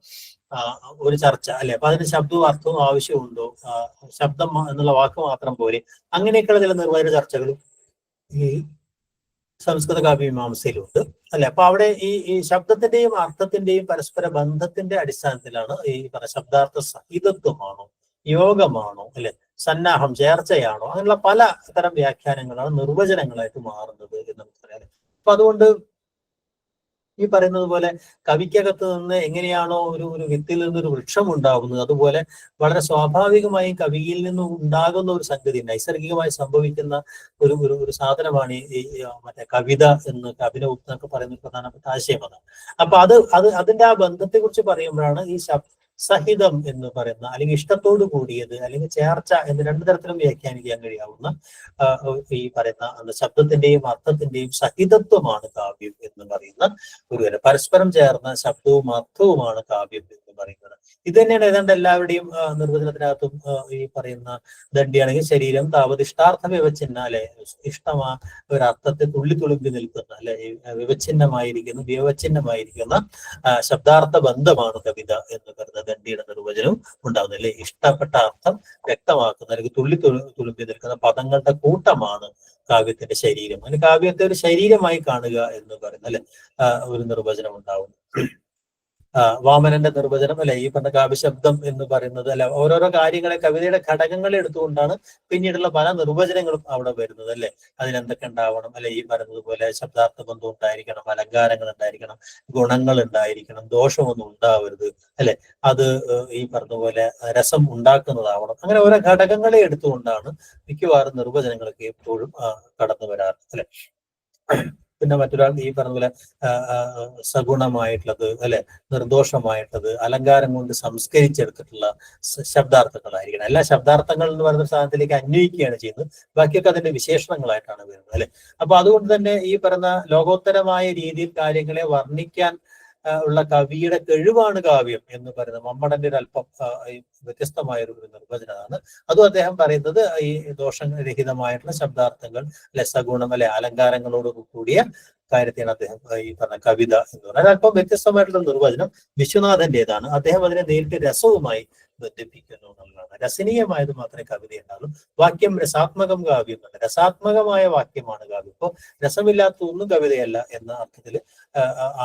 ഒരു ചർച്ച, അല്ലെ. അപ്പൊ അതിന് ശബ്ദവും അർത്ഥവും ആവശ്യമുണ്ടോ, ശബ്ദം എന്നുള്ള വാക്ക് മാത്രം പോലെ, അങ്ങനെയൊക്കെയുള്ള ചില നിർവചന ചർച്ചകളും ഈ സംസ്കൃത കാവ്യമീമാംസയിലുണ്ട്, അല്ലെ. അപ്പൊ അവിടെ ഈ ശബ്ദത്തിന്റെയും അർത്ഥത്തിന്റെയും പരസ്പര ബന്ധത്തിന്റെ അടിസ്ഥാനത്തിലാണ് ഈ ശബ്ദാർത്ഥ സഹിതത്വമാണോ, യോഗമാണോ, അല്ലെ, സന്നാഹം, ചേർച്ചയാണോ, അങ്ങനെയുള്ള പല തരം വ്യാഖ്യാനങ്ങളാണ് നിർവചനങ്ങളായിട്ട് മാറുന്നത് എന്ന് നമുക്കറിയാം. അപ്പൊ അതുകൊണ്ട് ഈ പറയുന്നത് പോലെ കവിക്കകത്ത് നിന്ന് എങ്ങനെയാണോ ഒരു വിത്തിൽ നിന്നൊരു വൃക്ഷം ഉണ്ടാകുന്നത്, അതുപോലെ വളരെ സ്വാഭാവികമായും കവിയിൽ നിന്നും ഉണ്ടാകുന്ന ഒരു സംഗതി, നൈസർഗികമായി സംഭവിക്കുന്ന ഒരു സാധനമാണ് ഈ മറ്റേ കവിത എന്ന്, അഭിനവ് എന്നൊക്കെ പറയുന്ന പ്രധാനപ്പെട്ട ആശയം അതാണ്. അപ്പൊ അതിന്റെ ആ ബന്ധത്തെ കുറിച്ച് പറയുമ്പോഴാണ് ഈ സഹിതം എന്ന് പറയുന്ന, അല്ലെങ്കിൽ ഇഷ്ടത്തോടു കൂടിയത്, അല്ലെങ്കിൽ ചേർച്ച എന്ന് 2 തരത്തിലും വ്യാഖ്യാനിക്കാൻ കഴിയാവുന്ന ഈ പറയുന്ന ശബ്ദത്തിന്റെയും അർത്ഥത്തിന്റെയും സഹിതത്വമാണ് കാവ്യം എന്ന് പറയുന്ന ഒരു പരസ്പരം ചേർന്ന ശബ്ദവും അർത്ഥവുമാണ് കാവ്യം എന്ന് പറയുന്നത്. ഇത് തന്നെയാണ് ഏതാണ്ട് എല്ലാവരുടെയും നിർവചനത്തിനകത്തും ഈ പറയുന്ന ദണ്ഡിയാണെങ്കിൽ ശരീരം താവതിഷ്ടാർത്ഥ വിവച്ഛിന്ന, അല്ലെ, ഇഷ്ടമാ ഒരർത്ഥത്തെ തുള്ളിത്തുളുമ്പി നിൽക്കുന്ന, അല്ലെ, വിവച്ഛിന്നമായിരിക്കുന്ന ശബ്ദാർത്ഥ ബന്ധമാണ് കവിത എന്ന് പറയുന്ന ദണ്ഡിയുടെ നിർവചനവും ഉണ്ടാകുന്നത്, അല്ലെ. ഇഷ്ടപ്പെട്ട അർത്ഥം വ്യക്തമാക്കുന്ന, അല്ലെങ്കിൽ തുളുമ്പി നിൽക്കുന്ന പദങ്ങളുടെ കൂട്ടമാണ് കാവ്യത്തിന്റെ ശരീരം. അങ്ങനെ കാവ്യത്തെ ഒരു ശരീരമായി കാണുക എന്ന് പറയുന്ന, അല്ലെ, ഒരു നിർവചനം ഉണ്ടാവും. വാമനന്റെ നിർവചനം, അല്ലെ, ഈ പറഞ്ഞ കാവ്യശബ്ദം എന്ന് പറയുന്നത്, അല്ലെ, ഓരോരോ കാര്യങ്ങളെ കവിതയുടെ ഘടകങ്ങളെ എടുത്തുകൊണ്ടാണ് പിന്നീടുള്ള പല നിർവചനങ്ങളും അവിടെ വരുന്നത്, അല്ലെ. അതിലെന്തൊക്കെ ഉണ്ടാവണം, അല്ലെ, ഈ പറയുന്നത് പോലെ ശബ്ദാർത്ഥ ബന്ധം ഉണ്ടായിരിക്കണം, അലങ്കാരങ്ങൾ ഉണ്ടായിരിക്കണം, ഗുണങ്ങൾ ഉണ്ടായിരിക്കണം, ദോഷമൊന്നും ഉണ്ടാവരുത്, അല്ലെ, അത് ഈ പറഞ്ഞ പോലെ രസം ഉണ്ടാക്കുന്നതാവണം. അങ്ങനെ ഓരോ ഘടകങ്ങളെ എടുത്തുകൊണ്ടാണ് മിക്കവാറും നിർവചനങ്ങളൊക്കെ എപ്പോഴും കടന്നു വരാറ്, അല്ലെ. പിന്നെ മറ്റൊരാൾ ഈ പറഞ്ഞ പോലെ സഗുണമായിട്ടുള്ളത്, അല്ലെ, നിർദോഷമായിട്ടുള്ളത്, അലങ്കാരം കൊണ്ട് സംസ്കരിച്ചെടുത്തിട്ടുള്ള ശബ്ദാർത്ഥങ്ങളായിരിക്കണം. എല്ലാ ശബ്ദാർത്ഥങ്ങൾ എന്ന് പറയുന്ന സ്ഥാനത്തിലേക്ക് അന്വയിക്കുകയാണ് ചെയ്യുന്നത്, ബാക്കിയൊക്കെ അതിന്റെ വിശേഷണങ്ങളായിട്ടാണ് വരുന്നത്, അല്ലെ. അപ്പൊ അതുകൊണ്ട് തന്നെ ഈ പറയുന്ന ലോകോത്തരമായ രീതിയിൽ കാര്യങ്ങളെ വർണ്ണിക്കാൻ ഉള്ള കവിയുടെ കഴിവാണ് കാവ്യം എന്ന് പറയുന്നത്. മമ്മടന്റെ ഒരു അല്പം വ്യത്യസ്തമായ ഒരു നിർവചനമാണ്. അതും അദ്ദേഹം പറയുന്നത് ഈ ദോഷരഹിതമായിട്ടുള്ള ശബ്ദാർത്ഥങ്ങൾ, അല്ലെ, സഗുണം, അല്ലെ, അലങ്കാരങ്ങളോട് കൂടിയ കാര്യത്തെയാണ് അദ്ദേഹം ഈ പറഞ്ഞ കവിത എന്ന് പറയുന്നത്. അല്പം വ്യത്യസ്തമായിട്ടുള്ള നിർവചനം വിശ്വനാഥന്റേതാണ്. അദ്ദേഹം അതിനെ നേരിട്ട് രസവുമായി ബന്ധിപ്പിക്കുന്നു എന്നുള്ളതാണ്. രസനീയമായത് മാത്രമേ കവിത ഉണ്ടാകും. വാക്യം രസാത്മകം കാവ്യം എന്ന്. രസാത്മകമായ വാക്യമാണ് കാവ്യം. ഇപ്പോൾ രസമില്ലാത്ത ഒന്നും കവിതയല്ല എന്ന അർത്ഥത്തിൽ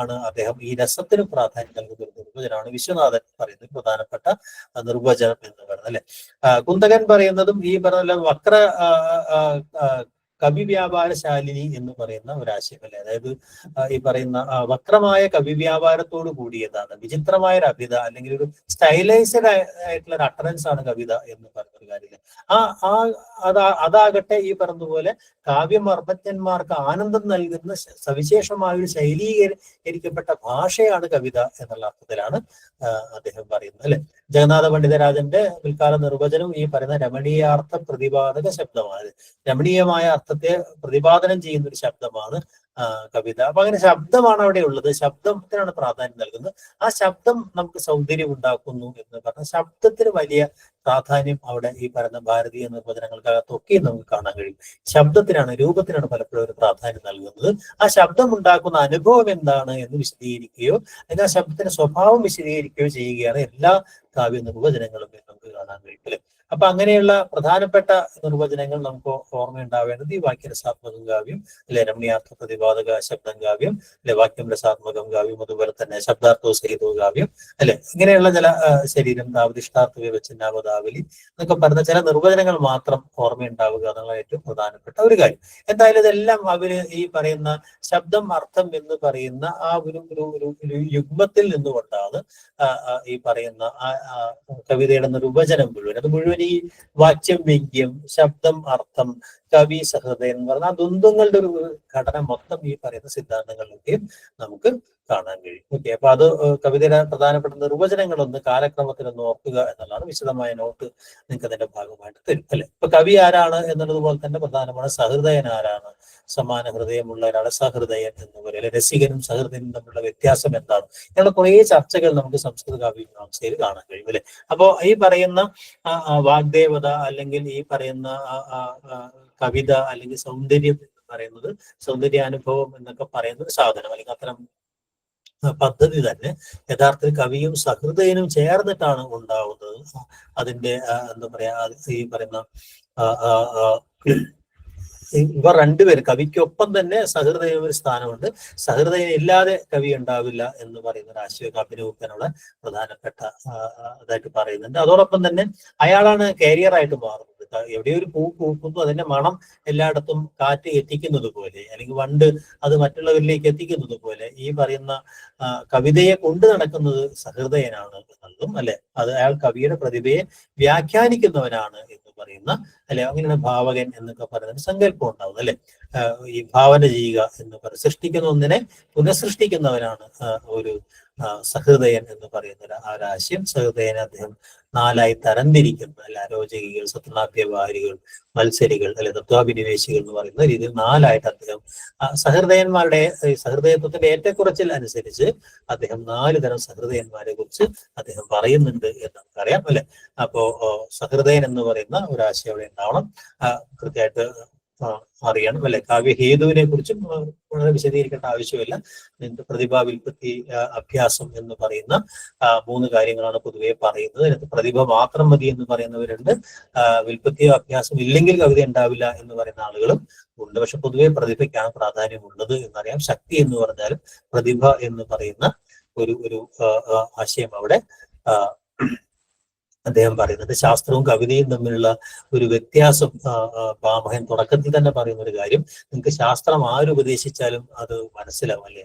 ആണ് അദ്ദേഹം ഈ രസത്തിന് പ്രാധാന്യം നൽകുന്ന ഒരു നിർവചനമാണ് വിശ്വനാഥൻ പറയുന്നത് പ്രധാനപ്പെട്ട നിർവചനം എന്ന് പറയുന്നത് അല്ലെ. കുന്തകൻ പറയുന്നതും ഈ പറഞ്ഞ വക്ര കവി വ്യാപാരശാലിനി എന്ന് പറയുന്ന ഒരാശയം അല്ലെ. അതായത് ഈ പറയുന്ന വക്രമായ കവി വ്യാപാരത്തോട് കൂടിയതാണ്, വിചിത്രമായ ഒരു കവിത അല്ലെങ്കിൽ ഒരു സ്റ്റൈലൈസ്ഡ് ആയിട്ടുള്ള ഒരു അട്ടറൻസ് ആണ് കവിത എന്ന് പറയുന്ന ഒരു കാര്യം. അതാകട്ടെ ഈ പറഞ്ഞതുപോലെ കാവ്യമർമ്മജ്ഞന്മാർക്ക് ആനന്ദം നൽകുന്ന സവിശേഷമായ ഒരു ശൈലീകരിക്കപ്പെട്ട ഭാഷയാണ് കവിത എന്നുള്ള അർത്ഥത്തിലാണ് അദ്ദേഹം പറയുന്നത് അല്ലെ. ജഗന്നാഥ പണ്ഡിതരാജന്റെ പിൽക്കാല നിർവചനം ഈ പറയുന്ന രമണീയാർത്ഥ പ്രതിപാദക ശബ്ദമാണ്. രമണീയമായ അർത്ഥത്തെ പ്രതിപാദനം ചെയ്യുന്ന ഒരു ശബ്ദമാണ് കവിത. അപ്പൊ അങ്ങനെ ശബ്ദമാണ് അവിടെ ഉള്ളത്, ശബ്ദത്തിനാണ് പ്രാധാന്യം നൽകുന്നത്. ആ ശബ്ദം നമുക്ക് സൗന്ദര്യം ഉണ്ടാക്കുന്നു എന്ന് പറഞ്ഞ ശബ്ദത്തിന് വലിയ പ്രാധാന്യം അവിടെ ഈ പറയുന്ന ഭാരതീയ നിർവചനങ്ങൾക്കകത്തൊക്കെ നമുക്ക് കാണാൻ കഴിയും. ശബ്ദത്തിനാണ്, രൂപത്തിനാണ് പലപ്പോഴും ഒരു പ്രാധാന്യം നൽകുന്നത്. ആ ശബ്ദം ഉണ്ടാക്കുന്ന അനുഭവം എന്താണ് എന്ന് വിശദീകരിക്കുകയോ അല്ലെങ്കിൽ ആ ശബ്ദത്തിന്റെ സ്വഭാവം വിശദീകരിക്കുകയോ ചെയ്യുകയാണ് എല്ലാ കാവ്യ നിർവചനങ്ങളും എന്ന് നമുക്ക് കാണാൻ കഴിയും അല്ലെ. അപ്പൊ അങ്ങനെയുള്ള പ്രധാനപ്പെട്ട നിർവചനങ്ങൾ നമുക്ക് ഓർമ്മയുണ്ടാവേണ്ടത് ഈ വാക്യരസാത്മകം കാവ്യം അല്ലെ, രമണീയാർത്ഥ പ്രതിപാദക ശബ്ദം കാവ്യം അല്ലെ, വാക്യം രസാത്മകം കാവ്യം, അതുപോലെ തന്നെ ശബ്ദാർത്ഥോ സഹിതോ കാവ്യം അല്ലെ. ഇങ്ങനെയുള്ള ചില ശരീരം താവതിഷ്ടാർത്ഥ വിവചനാവതാവലി എന്നൊക്കെ പറഞ്ഞ ചില നിർവചനങ്ങൾ മാത്രം ഓർമ്മയുണ്ടാവുക എന്നുള്ള ഏറ്റവും പ്രധാനപ്പെട്ട ഒരു കാര്യം. എന്തായാലും ഇതെല്ലാം അവര് ഈ പറയുന്ന ശബ്ദം അർത്ഥം എന്ന് പറയുന്ന ആ ഒരു യുഗ്മത്തിൽ നിന്നുകൊണ്ടാണ് ഈ പറയുന്ന കവിതയുടെ നിർവചനം മുഴുവൻ. അത് മുഴുവൻ ഈ വാച്യം വ്യംഗ്യം ശബ്ദം അർത്ഥം കവി സഹൃദയൻ എന്ന് പറഞ്ഞാൽ ദ്വന്ദ്ങ്ങളുടെ ഒരു ഘടന മൊത്തം ഈ പറയുന്ന സിദ്ധാന്തങ്ങളിലൊക്കെയും നമുക്ക് കാണാൻ കഴിയും. ഓക്കെ, അപ്പൊ അത് കവിതയുടെ പ്രധാനപ്പെട്ട നിർവചനങ്ങളൊന്ന് കാലക്രമത്തിലൊന്ന് ഓർക്കുക എന്നുള്ളതാണ്. വിശദമായ നോട്ട് നിങ്ങൾക്ക് അതിന്റെ ഭാഗമായിട്ട് തരും അല്ലെ. ഇപ്പൊ കവി ആരാണ് എന്നുള്ളതുപോലെ തന്നെ പ്രധാനമാണ് സഹൃദയൻ ആരാണ്, സമാന ഹൃദയമുള്ള ഒരാളെ സഹൃദയൻ എന്ന് പറയും. രസികനും സഹൃദയനും തമ്മിലുള്ള വ്യത്യാസം എന്താണ്, ഇങ്ങനെയുള്ള കുറേ ചർച്ചകൾ നമുക്ക് സംസ്കൃത കാവ്യ മീമാംസയിൽ കാണാൻ കഴിയും അല്ലെ. അപ്പോ ഈ പറയുന്ന വാഗ്ദേവത അല്ലെങ്കിൽ ഈ പറയുന്ന കവിത അല്ലെങ്കിൽ സൗന്ദര്യം എന്ന് പറയുന്നത്, സൗന്ദര്യാനുഭവം എന്നൊക്കെ പറയുന്ന ഒരു സാധനം അല്ലെങ്കിൽ അത്തരം പദ്ധതി തന്നെ യഥാർത്ഥത്തിൽ കവിയും സഹൃദയനും ചേർന്നിട്ടാണ് ഉണ്ടാവുന്നത്. അതിന്റെ എന്താ പറയാ, ഈ പറയുന്ന ഇവർ രണ്ടുപേരും കവിക്കൊപ്പം തന്നെ സഹൃദയം ഒരു സ്ഥാനമുണ്ട്. സഹൃദയം ഇല്ലാതെ കവി ഉണ്ടാവില്ല എന്ന് പറയുന്ന ഒരു ആശയം അഭിനയിക്കാനുള്ള പ്രധാനപ്പെട്ട ഇതായിട്ട് പറയുന്നുണ്ട്. അതോടൊപ്പം തന്നെ അയാളാണ് കാരിയറായിട്ട് മാറുന്നത്. എവിടെയോ ഒരു പൂ പൂക്കുന്നു, അതിന്റെ മണം എല്ലായിടത്തും കാറ്റ് എത്തിക്കുന്നത് പോലെ അല്ലെങ്കിൽ വണ്ട് അത് മറ്റുള്ളവരിലേക്ക് എത്തിക്കുന്നത് പോലെ ഈ പറയുന്ന കവിതയെ കൊണ്ടു നടക്കുന്നത് സഹൃദയനാണ് എന്നുള്ളതും അല്ലെ. അത് അയാൾ കവിയുടെ പ്രതിഭയെ വ്യാഖ്യാനിക്കുന്നവനാണ് എന്ന് പറയുന്ന അല്ലെ. അങ്ങനെയാണ് ഭാവകൻ എന്നൊക്കെ പറയുന്ന സങ്കല്പം ഉണ്ടാവുന്നത് അല്ലെ. ഈ ഭാവന ചെയ്യുക എന്ന് പറയുന്നത് സൃഷ്ടിക്കുന്ന ഒന്നിനെ പുനഃസൃഷ്ടിക്കുന്നവനാണ് ഒരു സഹൃദയൻ എന്ന് പറയുന്ന ഒരാശയം. സഹൃദയനെ അദ്ദേഹം 4ആയി തരംതിരിക്കുന്നു അല്ല. ആരോചകികൾ, സത്നാഭ്യവാരികൾ, മത്സരികൾ അല്ലെ, തത്വാഭിനിവേശികൾ എന്ന് പറയുന്ന രീതിയിൽ 4ആയിട്ട് അദ്ദേഹം സഹൃദയന്മാരുടെ സഹൃദയത്വത്തിന്റെ ഏറ്റക്കുറച്ചിൽ അനുസരിച്ച് അദ്ദേഹം 4 തരം സഹൃദയന്മാരെ കുറിച്ച് അദ്ദേഹം പറയുന്നുണ്ട് എന്ന് നമുക്കറിയാം അല്ലെ. അപ്പോ സഹൃദയൻ എന്ന് പറയുന്ന ഒരാശയം അവിടെ ഉണ്ടാവണം, കൃത്യമായിട്ട് അറിയണം അല്ലെ. കാവ്യഹേതുവിനെ കുറിച്ചും വളരെ വിശദീകരിക്കേണ്ട ആവശ്യമില്ല. പ്രതിഭ, വിൽപ്പത്തി, അഭ്യാസം എന്ന് പറയുന്ന 3 കാര്യങ്ങളാണ് പൊതുവെ പറയുന്നത്. അതിനകത്ത് പ്രതിഭ മാത്രം മതി എന്ന് പറയുന്നവരുണ്ട്, വിൽപ്പത്തിയോ അഭ്യാസം ഇല്ലെങ്കിൽ കവിത ഉണ്ടാവില്ല എന്ന് പറയുന്ന ആളുകളും ഉണ്ട്. പക്ഷെ പൊതുവെ പ്രതിഭയ്ക്കാണ് പ്രാധാന്യമുള്ളത് എന്നറിയാം. ശക്തി എന്ന് പറഞ്ഞാലും പ്രതിഭ എന്ന് പറയുന്ന ഒരു ആശയം അവിടെ അദ്ദേഹം പറയുന്നത്. ശാസ്ത്രവും കവിതയും തമ്മിലുള്ള ഒരു വ്യത്യാസം ഭാമഹൻ തുടക്കത്തിൽ തന്നെ പറയുന്ന ഒരു കാര്യം, നിങ്ങൾക്ക് ശാസ്ത്രം ആരുപദേശിച്ചാലും അത് മനസ്സിലാവും അല്ലെ.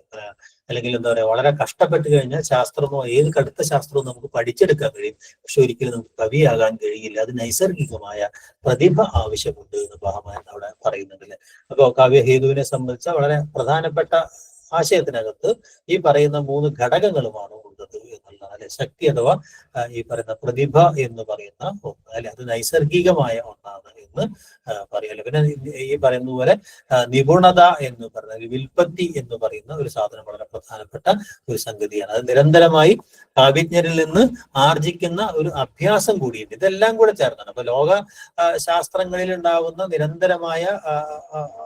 അല്ലെങ്കിൽ എന്താ പറയാ, വളരെ കഷ്ടപ്പെട്ട് കഴിഞ്ഞാൽ ശാസ്ത്രമോ ഏത് കടുത്ത ശാസ്ത്രവും നമുക്ക് പഠിച്ചെടുക്കാൻ കഴിയും, പക്ഷെ ഒരിക്കലും നമുക്ക് കവിയാകാൻ കഴിയില്ല. അത് നൈസർഗികമായ പ്രതിഭ ആവശ്യമുണ്ട് എന്ന് ഭാമഹൻ അവിടെ പറയുന്നുണ്ട് അല്ലെ. അപ്പോൾ കാവ്യഹേതുവിനെ സംബന്ധിച്ച വളരെ പ്രധാനപ്പെട്ട ആശയത്തിനകത്ത് ഈ പറയുന്ന 3 ഘടകങ്ങളുമാണ് ഉള്ളത് എന്നുള്ളതാണ് അല്ലെ. ശക്തി അഥവാ ഈ പറയുന്ന പ്രതിഭ എന്ന് പറയുന്ന ഒന്ന് അല്ലെ, അത് നൈസർഗികമായ ഒന്നാണ് എന്ന് പറയാം. പിന്നെ ഈ പറയുന്ന പോലെ നിപുണത എന്ന് പറയുന്ന വിൽപ്പത്തി എന്ന് പറയുന്ന ഒരു സാധനം വളരെ പ്രധാനപ്പെട്ട ഒരു സംഗതിയാണ്. അത് നിരന്തരമായി കാവ്യജ്ഞരിൽ നിന്ന് ആർജിക്കുന്ന ഒരു അഭ്യാസം കൂടിയുണ്ട്. ഇതെല്ലാം കൂടെ ചേർന്നാണ്. അപ്പൊ ലോക ശാസ്ത്രങ്ങളിൽ ഉണ്ടാകുന്ന നിരന്തരമായ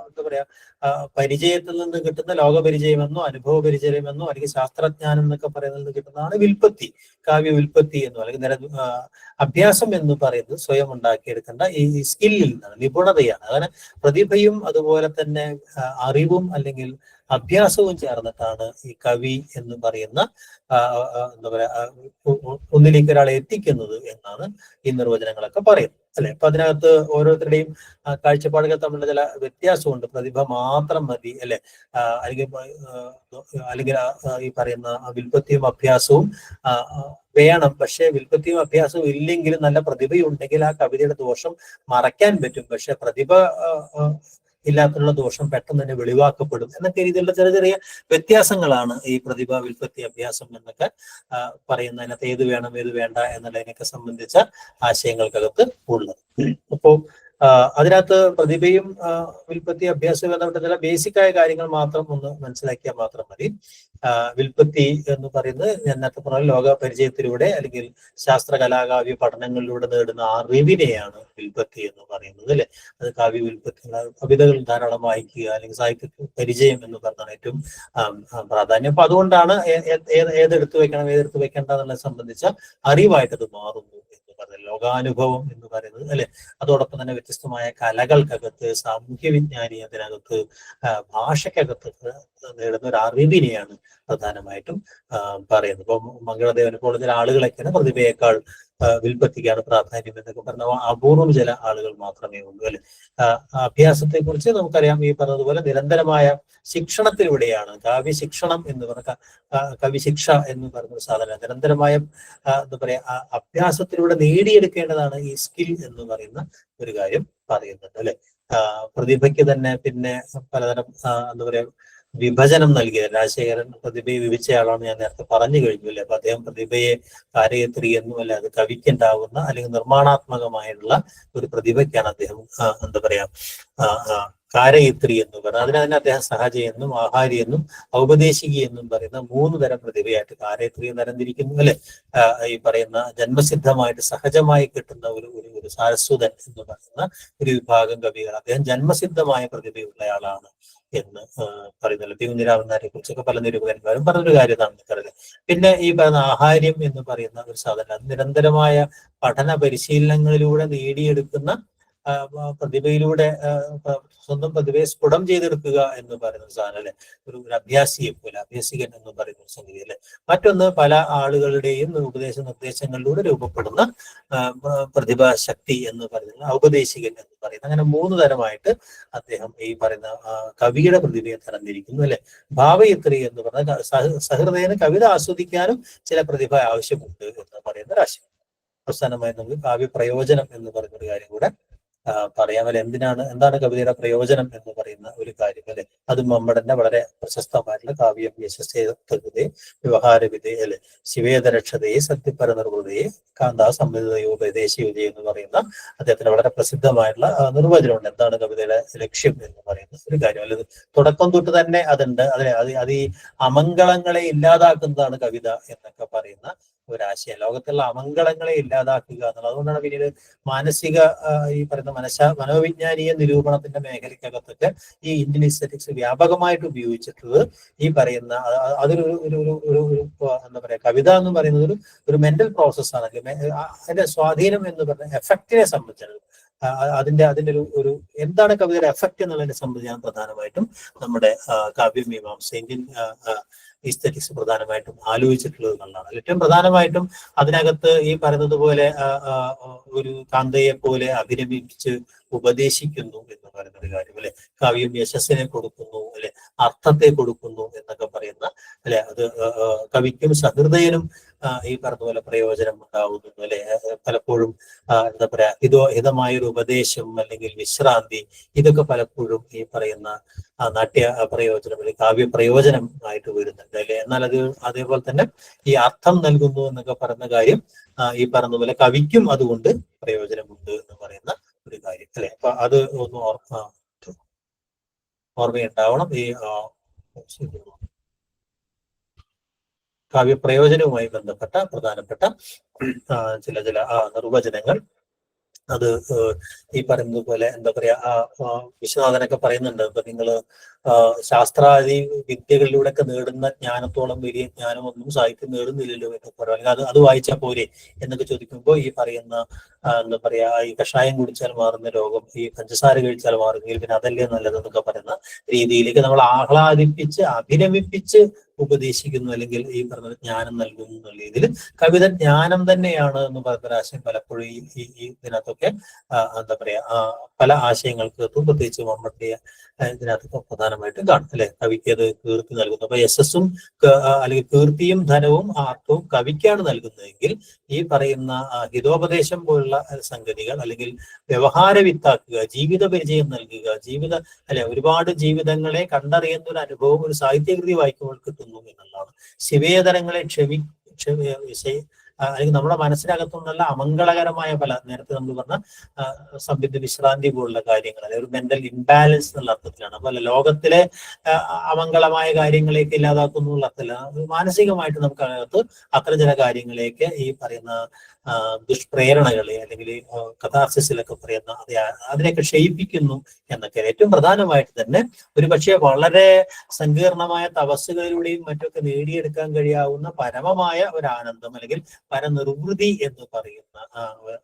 എന്താ പറയാ പരിചയത്തിൽ നിന്ന് കിട്ടുന്ന ലോകപരിചയമെന്നോ അനുഭവ പരിചയമെന്നോ അല്ലെങ്കിൽ ശാസ്ത്രജ്ഞാനം എന്നൊക്കെ പറയുന്നതിൽ നിന്ന് കിട്ടുന്നതാണ് വിൽപ്പത്തി, കാവ്യ വിൽപ്പത്തി എന്നോ അല്ലെങ്കിൽ അഭ്യാസം എന്ന് പറയുന്നത് സ്വയം ഉണ്ടാക്കിയെടുക്കേണ്ട ഈ സ്കില്ലിൽ നിന്നാണ്, നിപുണതയാണ്. അങ്ങനെ പ്രതിഭയും അതുപോലെ തന്നെ അറിവും അല്ലെങ്കിൽ അഭ്യാസവും ചേർന്നിട്ടാണ് ഈ കവി എന്ന് പറയുന്ന എന്താ പറയാ ഒന്നിലേക്ക് ഒരാളെ എത്തിക്കുന്നത് എന്നാണ് ഈ നിർവചനങ്ങളൊക്കെ പറയുന്നത്, അല്ലെ? അപ്പൊ അതിനകത്ത് ഓരോരുത്തരുടെയും കാഴ്ചപ്പാടുകൾ തമ്മിലുള്ള ചില വ്യത്യാസമുണ്ട്. പ്രതിഭ മാത്രം മതി, അല്ലെ? അല്ലെങ്കിൽ ഈ പറയുന്ന വിൽപ്പത്തിയും അഭ്യാസവും വേണം. പക്ഷെ വിൽപ്പത്തിയും അഭ്യാസവും ഇല്ലെങ്കിലും നല്ല പ്രതിഭയുണ്ടെങ്കിൽ ആ കവിതയുടെ ദോഷം മറയ്ക്കാൻ പറ്റും. പക്ഷെ പ്രതിഭ ഇല്ലാത്തുള്ള ദോഷം പെട്ടെന്ന് തന്നെ വെളിവാക്കപ്പെടും എന്നൊക്കെ രീതിയിലുള്ള ചെറിയ ചെറിയ വ്യത്യാസങ്ങളാണ് ഈ പ്രതിഭ, വിൽപ്പത്തി, അഭ്യാസം എന്നൊക്കെ പറയുന്നതിനകത്ത് ഏത് വേണം ഏത് വേണ്ട എന്നുള്ളതിനൊക്കെ സംബന്ധിച്ച ആശയങ്ങൾക്കകത്ത് ഉള്ളത്. അപ്പോ അതിനകത്ത് പ്രതിഭയും വിൽപ്പത്തി, അഭ്യാസവും ബന്ധപ്പെട്ട ചില ബേസിക്കായ കാര്യങ്ങൾ മാത്രം ഒന്ന് മനസ്സിലാക്കിയാൽ മാത്രം മതി. വിൽപ്പത്തി എന്ന് പറയുന്നത് നേരത്തെ പറഞ്ഞ ലോക പരിചയത്തിലൂടെ അല്ലെങ്കിൽ ശാസ്ത്ര കലാകാവ്യ പഠനങ്ങളിലൂടെ നേടുന്ന അറിവിനെയാണ് വിൽപ്പത്തി എന്ന് പറയുന്നത്, അല്ലെ? അത് കാവ്യ വിൽപ്പത്തി, കവിതകൾ ധാരാളം വായിക്കുക അല്ലെങ്കിൽ സാഹിത്യ പരിചയം എന്ന് പറഞ്ഞാണ് ഏറ്റവും പ്രാധാന്യം. അപ്പൊ അതുകൊണ്ടാണ് ഏതെടുത്ത് വെക്കണം ഏതെടുത്ത് വെക്കേണ്ട എന്നുള്ളത് സംബന്ധിച്ച അറിവായിട്ട് അത് മാറുന്നു എന്ന് പറയുന്നത്, ലോകാനുഭവം എന്ന് പറയുന്നത്, അല്ലെ? അതോടൊപ്പം തന്നെ വ്യത്യസ്തമായ കലകൾക്കകത്ത്, സാമൂഹ്യ വിജ്ഞാനി അതിനകത്ത്, ഭാഷയ്ക്കകത്ത് നേടുന്ന ഒരു അറിവിനെയാണ് പ്രധാനമായിട്ടും പറയുന്നത്. ഇപ്പൊ മംഗളദേവനെ പോലെ ചില ആളുകളൊക്കെയാണ് പ്രതിഭയേക്കാൾ വിൽപ്പത്തിക്കാണ് പ്രാധാന്യം എന്നൊക്കെ പറഞ്ഞ അപൂർവം ചില ആളുകൾ മാത്രമേ ഉള്ളൂ, അല്ലെ? അഭ്യാസത്തെ കുറിച്ച് നമുക്കറിയാം, ഈ പറഞ്ഞതുപോലെ നിരന്തരമായ ശിക്ഷണത്തിലൂടെയാണ് കാവ്യ ശിക്ഷണം എന്ന് പറഞ്ഞ കവിശിക്ഷ എന്ന് പറയുന്ന സാധനം നിരന്തരമായ എന്താ പറയാ അഭ്യാസത്തിലൂടെ നേടിയെടുക്കേണ്ടതാണ് ഈ സ്കിൽ എന്ന് പറയുന്ന ഒരു കാര്യം പറയുന്നുണ്ട്, അല്ലെ? പ്രതിഭയ്ക്ക് തന്നെ പിന്നെ പലതരം എന്താ പറയാ വിഭജനം നൽകിയ രാജശേഖരൻ പ്രതിഭയെ വിഭജിച്ചയാളാണ് ഞാൻ നേരത്തെ പറഞ്ഞു കഴിഞ്ഞു, അല്ലെ? അപ്പൊ അദ്ദേഹം പ്രതിഭയെ കാര്യത്രി എന്നും അല്ലെ അത് കവിക്കുണ്ടാവുന്ന അല്ലെങ്കിൽ നിർമ്മാണാത്മകമായുള്ള ഒരു പ്രതിഭയ്ക്കാണ് അദ്ദേഹം എന്താ പറയാ കാരയിത്രി എന്ന് പറയുന്നത്. അതിനെ അദ്ദേഹം സഹജി എന്നും ആഹാരി എന്നും ഔപദേശികി എന്നും പറയുന്ന 3 തരം പ്രതിഭയായിട്ട് കാരയിത്രിയെ തരംതിരിക്കുന്നു, അല്ലെ? ഈ പറയുന്ന ജന്മസിദ്ധമായിട്ട് സഹജമായി കിട്ടുന്ന ഒരു സാരസ്വതൻ എന്ന് പറയുന്ന ഒരു വിഭാഗം കവികൾ, അദ്ദേഹം ജന്മസിദ്ധമായ പ്രതിഭയുള്ളയാളാണ് എന്ന് പറയുന്നല്ലോ. പി കുഞ്ഞിരാമനാരെ കുറിച്ചൊക്കെ പല നിരൂപകന്മാരും പറഞ്ഞൊരു കാര്യമാണ് നിൽക്കുന്നത്. പിന്നെ ഈ പറയുന്ന ആഹാര്യം എന്ന് പറയുന്ന ഒരു സാധനം, അത് നിരന്തരമായ പഠന പരിശീലനങ്ങളിലൂടെ നേടിയെടുക്കുന്ന പ്രതിഭയിലൂടെ സ്വന്തം പ്രതിഭയെ സ്ഫുടം ചെയ്തെടുക്കുക എന്ന് പറയുന്ന സാധനം, അല്ലെ? ഒരു അഭ്യാസിയെ പോലെ, അഭ്യസികൻ എന്ന് പറയുന്ന ഒരു സംഗതി, അല്ലെ? മറ്റൊന്ന് പല ആളുകളുടെയും ഉപദേശ നിർദ്ദേശങ്ങളിലൂടെ രൂപപ്പെടുന്ന പ്രതിഭാശക്തി എന്ന് പറയുന്നത് ഔപദേശികൻ എന്ന് പറയുന്നത്. അങ്ങനെ 3 തരമായിട്ട് അദ്ദേഹം ഈ പറയുന്ന കവിയുടെ പ്രതിഭയെ തരംതിരിക്കുന്നു, അല്ലെ? ഭാവയിത്രി എന്ന് പറഞ്ഞാൽ സഹൃദയന് കവിത ആസ്വദിക്കാനും ചില പ്രതിഭ ആവശ്യമുണ്ട് എന്ന് പറയുന്ന ഒരാശയം. അവസാനമായി നമുക്ക് കാവ്യ പ്രയോജനം എന്ന് പറയുന്ന ഒരു കാര്യം കൂടെ പറയാം, അല്ലെ? എന്താണ് കവിതയുടെ പ്രയോജനം എന്ന് പറയുന്ന ഒരു കാര്യം, അല്ലെ? അത് മമ്മടന്റെ വളരെ പ്രശസ്തമായിട്ടുള്ള കാവ്യം യശസ്സേ വ്യവഹാരവിധേ, അല്ലെ? ശിവേദരക്ഷതയെ സത്യപര നിർവൃതയെ കാന്താ സംവിധയോപദേശിയുതേ എന്ന് പറയുന്ന അദ്ദേഹത്തിന്റെ വളരെ പ്രസിദ്ധമായിട്ടുള്ള നിർവചനമുണ്ട്. എന്താണ് കവിതയുടെ ലക്ഷ്യം എന്ന് പറയുന്ന ഒരു കാര്യം, അല്ലെ? തുടക്കം തൊട്ട് തന്നെ അതുണ്ട്, അത് ഈ അമംഗളങ്ങളെ ഇല്ലാതാക്കുന്നതാണ് കവിത എന്നൊക്കെ പറയുന്ന ഒരാശയം. ലോകത്തുള്ള അമംഗളങ്ങളെ ഇല്ലാതാക്കുക എന്നുള്ളത്. അതുകൊണ്ടാണ് പിന്നീട് മാനസിക ഈ പറയുന്ന മനോവിജ്ഞാനീയ നിരൂപണത്തിന്റെ മേഖലയ്ക്കകത്തൊക്കെ ഈ ഇന്ത്യൻ എസ്തെറ്റിക്സ് വ്യാപകമായിട്ട് ഉപയോഗിച്ചിട്ടുള്ളത്. ഈ പറയുന്ന അതൊരു എന്താ പറയാ കവിത എന്ന് പറയുന്നത് ഒരു മെന്റൽ പ്രോസസ്സാണ്. അതിന്റെ സ്വാധീനം എന്ന് പറഞ്ഞ എഫക്റ്റിനെ സംബന്ധിച്ചാണ്. അതിന്റെ ഒരു എന്താണ് കവിതയുടെ എഫക്റ്റ് എന്നുള്ളതിനെ സംബന്ധിച്ചാണ് പ്രധാനമായിട്ടും നമ്മുടെ കാവ്യമീമാംസ ഇന്ത്യൻ ഈസ്തെറ്റിക്സ് പ്രധാനമായിട്ടും ആലോചിച്ചിട്ടുള്ളത് എന്നുള്ളതാണ്. ഏറ്റവും പ്രധാനമായിട്ടും അതിനകത്ത് ഈ പറയുന്നത് പോലെ ഒരു കാന്തയെ പോലെ അഭിനമിപ്പിച്ച് ഉപദേശിക്കുന്നു എന്ന് പറയുന്ന ഒരു കാര്യം, അല്ലെ? കാവ്യം യശസ്സിനെ കൊടുക്കുന്നു, അല്ലെ? അർത്ഥത്തെ കൊടുക്കുന്നു എന്നൊക്കെ പറയുന്ന, അല്ലെ? അത് കവിക്കും സഹൃദയനും ഈ പറഞ്ഞ പോലെ പ്രയോജനം ഉണ്ടാവുന്നു, അല്ലെ? പലപ്പോഴും എന്താ പറയാ ഹിതമായൊരു ഉപദേശം അല്ലെങ്കിൽ വിശ്രാന്തി, ഇതൊക്കെ പലപ്പോഴും ഈ പറയുന്ന നാട്യ പ്രയോജനം അല്ലെങ്കിൽ കാവ്യ പ്രയോജനം ആയിട്ട് വരുന്നുണ്ട്, അല്ലെ? എന്നാൽ അതേപോലെ തന്നെ ഈ അർത്ഥം നൽകുന്നു എന്നൊക്കെ പറയുന്ന കാര്യം ഈ പറഞ്ഞ പോലെ കവിക്കും അതുകൊണ്ട് പ്രയോജനമുണ്ട് എന്ന് പറയുന്ന ഒരു കാര്യം, അല്ലെ? അപ്പൊ അത് ഒന്ന് ഓർമ്മയുണ്ടാവണം. ഈ കാവ്യപ്രയോജനവുമായി ബന്ധപ്പെട്ട പ്രധാനപ്പെട്ട ചില നിർവചനങ്ങൾ അത് ഈ പറയുന്നത് പോലെ എന്താ പറയാ വിശ്വനാഥനൊക്കെ പറയുന്നുണ്ട്. ഇപ്പൊ നിങ്ങള് ശാസ്ത്രാദി വിദ്യകളിലൂടെയൊക്കെ നേടുന്ന ജ്ഞാനത്തോളം വലിയ ജ്ഞാനമൊന്നും സാഹിത്യം നേടുന്നില്ലല്ലോ എന്നൊക്കെ പറയാം. അല്ലെങ്കിൽ അത് വായിച്ചാൽ പോരെ എന്നൊക്കെ ചോദിക്കുമ്പോൾ ഈ പറയുന്ന എന്താ പറയാ, ഈ കഷായം കുടിച്ചാൽ മാറുന്ന രോഗം ഈ പഞ്ചസാര കഴിച്ചാൽ മാറുമെങ്കിൽ പിന്നെ അതല്ലേ നല്ലതെന്നൊക്കെ പറയുന്ന രീതിയിലേക്ക് നമ്മൾ ആഹ്ലാദിപ്പിച്ച് അഭിരമിപ്പിച്ച് ഉപദേശിക്കുന്നു, അല്ലെങ്കിൽ ഈ പറഞ്ഞ ജ്ഞാനം നൽകുന്നു എന്നുള്ള രീതിയിൽ കവിത ജ്ഞാനം തന്നെയാണ് എന്ന് പറയുന്ന ആശയം പലപ്പോഴും ഈ ഇതിനകത്തൊക്കെ എന്താ പറയാ പല ആശയങ്ങൾക്ക് പ്രത്യേകിച്ച് മമ്മൂട്ടിയ ഇതിനകത്തൊക്കെ പ്രധാനമായിട്ടും കാണും അല്ലെ. കവിക്ക് അത് കീർത്തി നൽകുന്നു. അപ്പൊ യശസ്സും അല്ലെങ്കിൽ കീർത്തിയും ധനവും ആർക്കും കവിക്കാണ് നൽകുന്നതെങ്കിൽ ഈ പറയുന്ന ഹിതോപദേശം പോലുള്ള സംഗതികൾ, അല്ലെങ്കിൽ വ്യവഹാര വിത്താക്കുക, ജീവിത പരിചയം നൽകുക, അല്ലെ ഒരുപാട് ജീവിതങ്ങളെ കണ്ടറിയുന്ന ഒരു അനുഭവം ഒരു സാഹിത്യകൃതി വായിക്കുമ്പോൾ കിട്ടുന്നു എന്നുള്ളതാണ്. ശിവേതരങ്ങളെ അല്ലെങ്കിൽ നമ്മുടെ മനസ്സിനകത്തുനിന്നുള്ള അമംഗളകരമായ പല, നേരത്തെ നമ്മൾ പറഞ്ഞ സംബിന്ദ വിശ്രാന്തി പോലുള്ള കാര്യങ്ങൾ, അല്ലെങ്കിൽ ഒരു മെന്റൽ ഇംബാലൻസ് എന്നുള്ള അർത്ഥത്തിലാണ്. അപ്പൊ ലോകത്തിലെ അമംഗളമായ കാര്യങ്ങളേക്ക് ഇല്ലാതാക്കുന്നു എന്നുള്ള അർത്ഥത്തിലാണ്. മാനസികമായിട്ട് നമുക്കകത്ത് അത്തരം ചില കാര്യങ്ങളേക്ക് ഈ പറയുന്ന ദുഷ്പ്രേരണകളെ, അല്ലെങ്കിൽ കഥാർസിസിലൊക്കെ പറയുന്ന അതിനെയൊക്കെ ക്ഷയിപ്പിക്കുന്നു എന്നൊക്കെ. ഏറ്റവും പ്രധാനമായിട്ട് തന്നെ ഒരു പക്ഷേ വളരെ സങ്കീർണമായ തപസ്സുകളിലൂടെയും മറ്റൊക്കെ നേടിയെടുക്കാൻ കഴിയാവുന്ന പരമമായ ഒരു ആനന്ദം, അല്ലെങ്കിൽ പരനിർവൃതി എന്ന് പറയുന്ന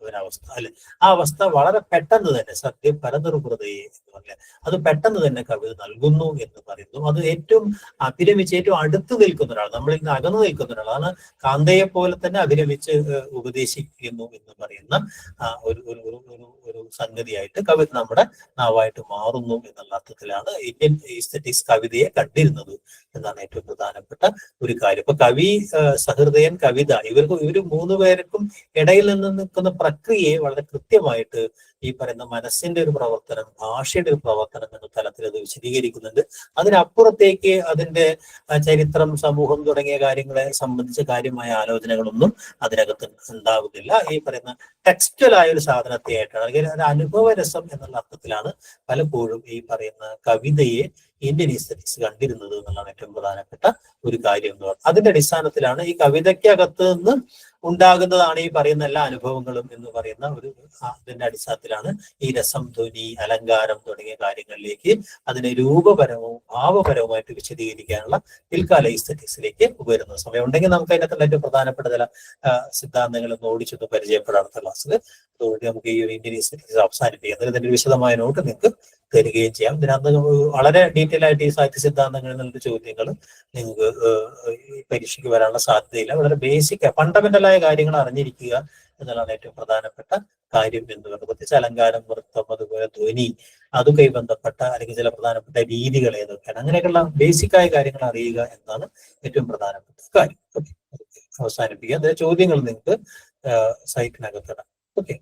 ഒരവസ്ഥ അല്ലെ, ആ അവസ്ഥ വളരെ പെട്ടെന്ന് തന്നെ സത്യം പരനിർവൃതയെ എന്ന് പറഞ്ഞാൽ അത് പെട്ടെന്ന് തന്നെ കവിത നൽകുന്നു എന്ന് പറയുന്നു. അത് ഏറ്റവും അഭിരമിച്ച് ഏറ്റവും അടുത്ത് നിൽക്കുന്ന ഒരാൾ, നമ്മളിൽ നിന്ന് അകന്നു നിൽക്കുന്ന ഒരാളാണ്. കാന്തയെ പോലെ തന്നെ അഭിരമിച്ച് ഉപദേശിക്കുന്നു എന്ന് പറയുന്ന ഒരു സംഗതിയായിട്ട് കവിത നമ്മുടെ നാവായിട്ട് മാറുന്നു എന്നുള്ള അർത്ഥത്തിലാണ് ഇന്ത്യൻ ഈസ്തെറ്റിക്സ് കവിതയെ കണ്ടിരുന്നത് എന്നാണ് ഏറ്റവും പ്രധാനപ്പെട്ട ഒരു കാര്യം. ഇപ്പൊ കവി, സഹൃദയൻ, കവിത, ഇവർ മൂന്ന് പേർക്കും ഇടയിൽ നിന്ന് നിൽക്കുന്ന പ്രക്രിയയെ വളരെ കൃത്യമായിട്ട് ഈ പറയുന്ന മനസ്സിന്റെ ഒരു പ്രവർത്തനം, ഭാഷയുടെ ഒരു പ്രവർത്തനം എന്ന തലത്തിൽ അത് വിശദീകരിക്കുന്നുണ്ട്. അതിനപ്പുറത്തേക്ക് അതിന്റെ ചരിത്രം, സമൂഹം തുടങ്ങിയ കാര്യങ്ങളെ സംബന്ധിച്ച കാര്യമായ ആലോചനകളൊന്നും അതിനകത്ത് ഉണ്ടാവുന്നില്ല. ഈ പറയുന്ന ടെക്സ്റ്റലായ ഒരു സാധനത്തെ ആയിട്ടാണ്, അല്ലെങ്കിൽ ഒരു അനുഭവരസം എന്നുള്ള അർത്ഥത്തിലാണ് പലപ്പോഴും ഈ പറയുന്ന കവിതയെ ഇന്ത്യൻ ഈസ്തെറ്റിക്സ് കണ്ടിരുന്നത് എന്നുള്ളതാണ് ഏറ്റവും പ്രധാനപ്പെട്ട ഒരു കാര്യം എന്ന് പറയുന്നത്. അതിന്റെ അടിസ്ഥാനത്തിലാണ് ഈ കവിതയ്ക്കകത്ത് നിന്ന് ഉണ്ടാകുന്നതാണ് ഈ പറയുന്ന എല്ലാ അനുഭവങ്ങളും എന്ന് പറയുന്ന അതിന്റെ അടിസ്ഥാനത്തിലാണ് ഈ രസം, ധ്വനി, അലങ്കാരം തുടങ്ങിയ കാര്യങ്ങളിലേക്ക് അതിനെ രൂപപരവും ഭാവപരവുമായിട്ട് വിശദീകരിക്കാനുള്ള പിൽക്കാല ഈസ്തെറ്റിക്സിലേക്ക് വരുന്ന സമയം ഉണ്ടെങ്കിൽ നമുക്ക് അതിനകത്തുള്ള ഏറ്റവും പ്രധാനപ്പെട്ട ചില സിദ്ധാന്തങ്ങൾ ഒന്ന് ഓടിച്ചൊന്ന് പരിചയപ്പെടാത്ത ക്ലാസ്സിൽ. അതുകൊണ്ട് നമുക്ക് ഈ ഒരു ഇന്ത്യൻ ഈസ്തെറ്റിക്സ് അവസാനിപ്പിക്കാം. അതിന് ഇതിന്റെ വിശദമായ നോട്ട് നിങ്ങൾക്ക് തരികയും ചെയ്യാം. ഇതിനകത്ത് വളരെ ഡീറ്റെയിൽ ആയിട്ട് ഈ സാഹിത്യ സിദ്ധാന്തങ്ങളിൽ നിന്നുള്ള ചോദ്യങ്ങൾ നിങ്ങൾക്ക് പരീക്ഷയ്ക്ക് വരാനുള്ള സാധ്യതയില്ല. വളരെ ബേസിക് ഫണ്ടമെന്റലായ കാര്യങ്ങൾ അറിഞ്ഞിരിക്കുക എന്നുള്ളതാണ് ഏറ്റവും പ്രധാനപ്പെട്ട കാര്യം എന്ന് പറയുന്നത്. പ്രത്യേകിച്ച് അലങ്കാരം, വൃത്തം, അതുപോലെ ധ്വനി, അതുമായി ബന്ധപ്പെട്ട അല്ലെങ്കിൽ ചില പ്രധാനപ്പെട്ട രീതികൾ ഏതൊക്കെയാണ്, അങ്ങനെയൊക്കെയുള്ള ബേസിക്കായ കാര്യങ്ങൾ അറിയുക എന്നതാണ് ഏറ്റവും പ്രധാനപ്പെട്ട കാര്യം. ഓക്കെ, അവസാനിപ്പിക്കുക. അതിലെ ചോദ്യങ്ങൾ നിങ്ങൾക്ക് സൈറ്റിനകത്തിടാം. ഓക്കെ.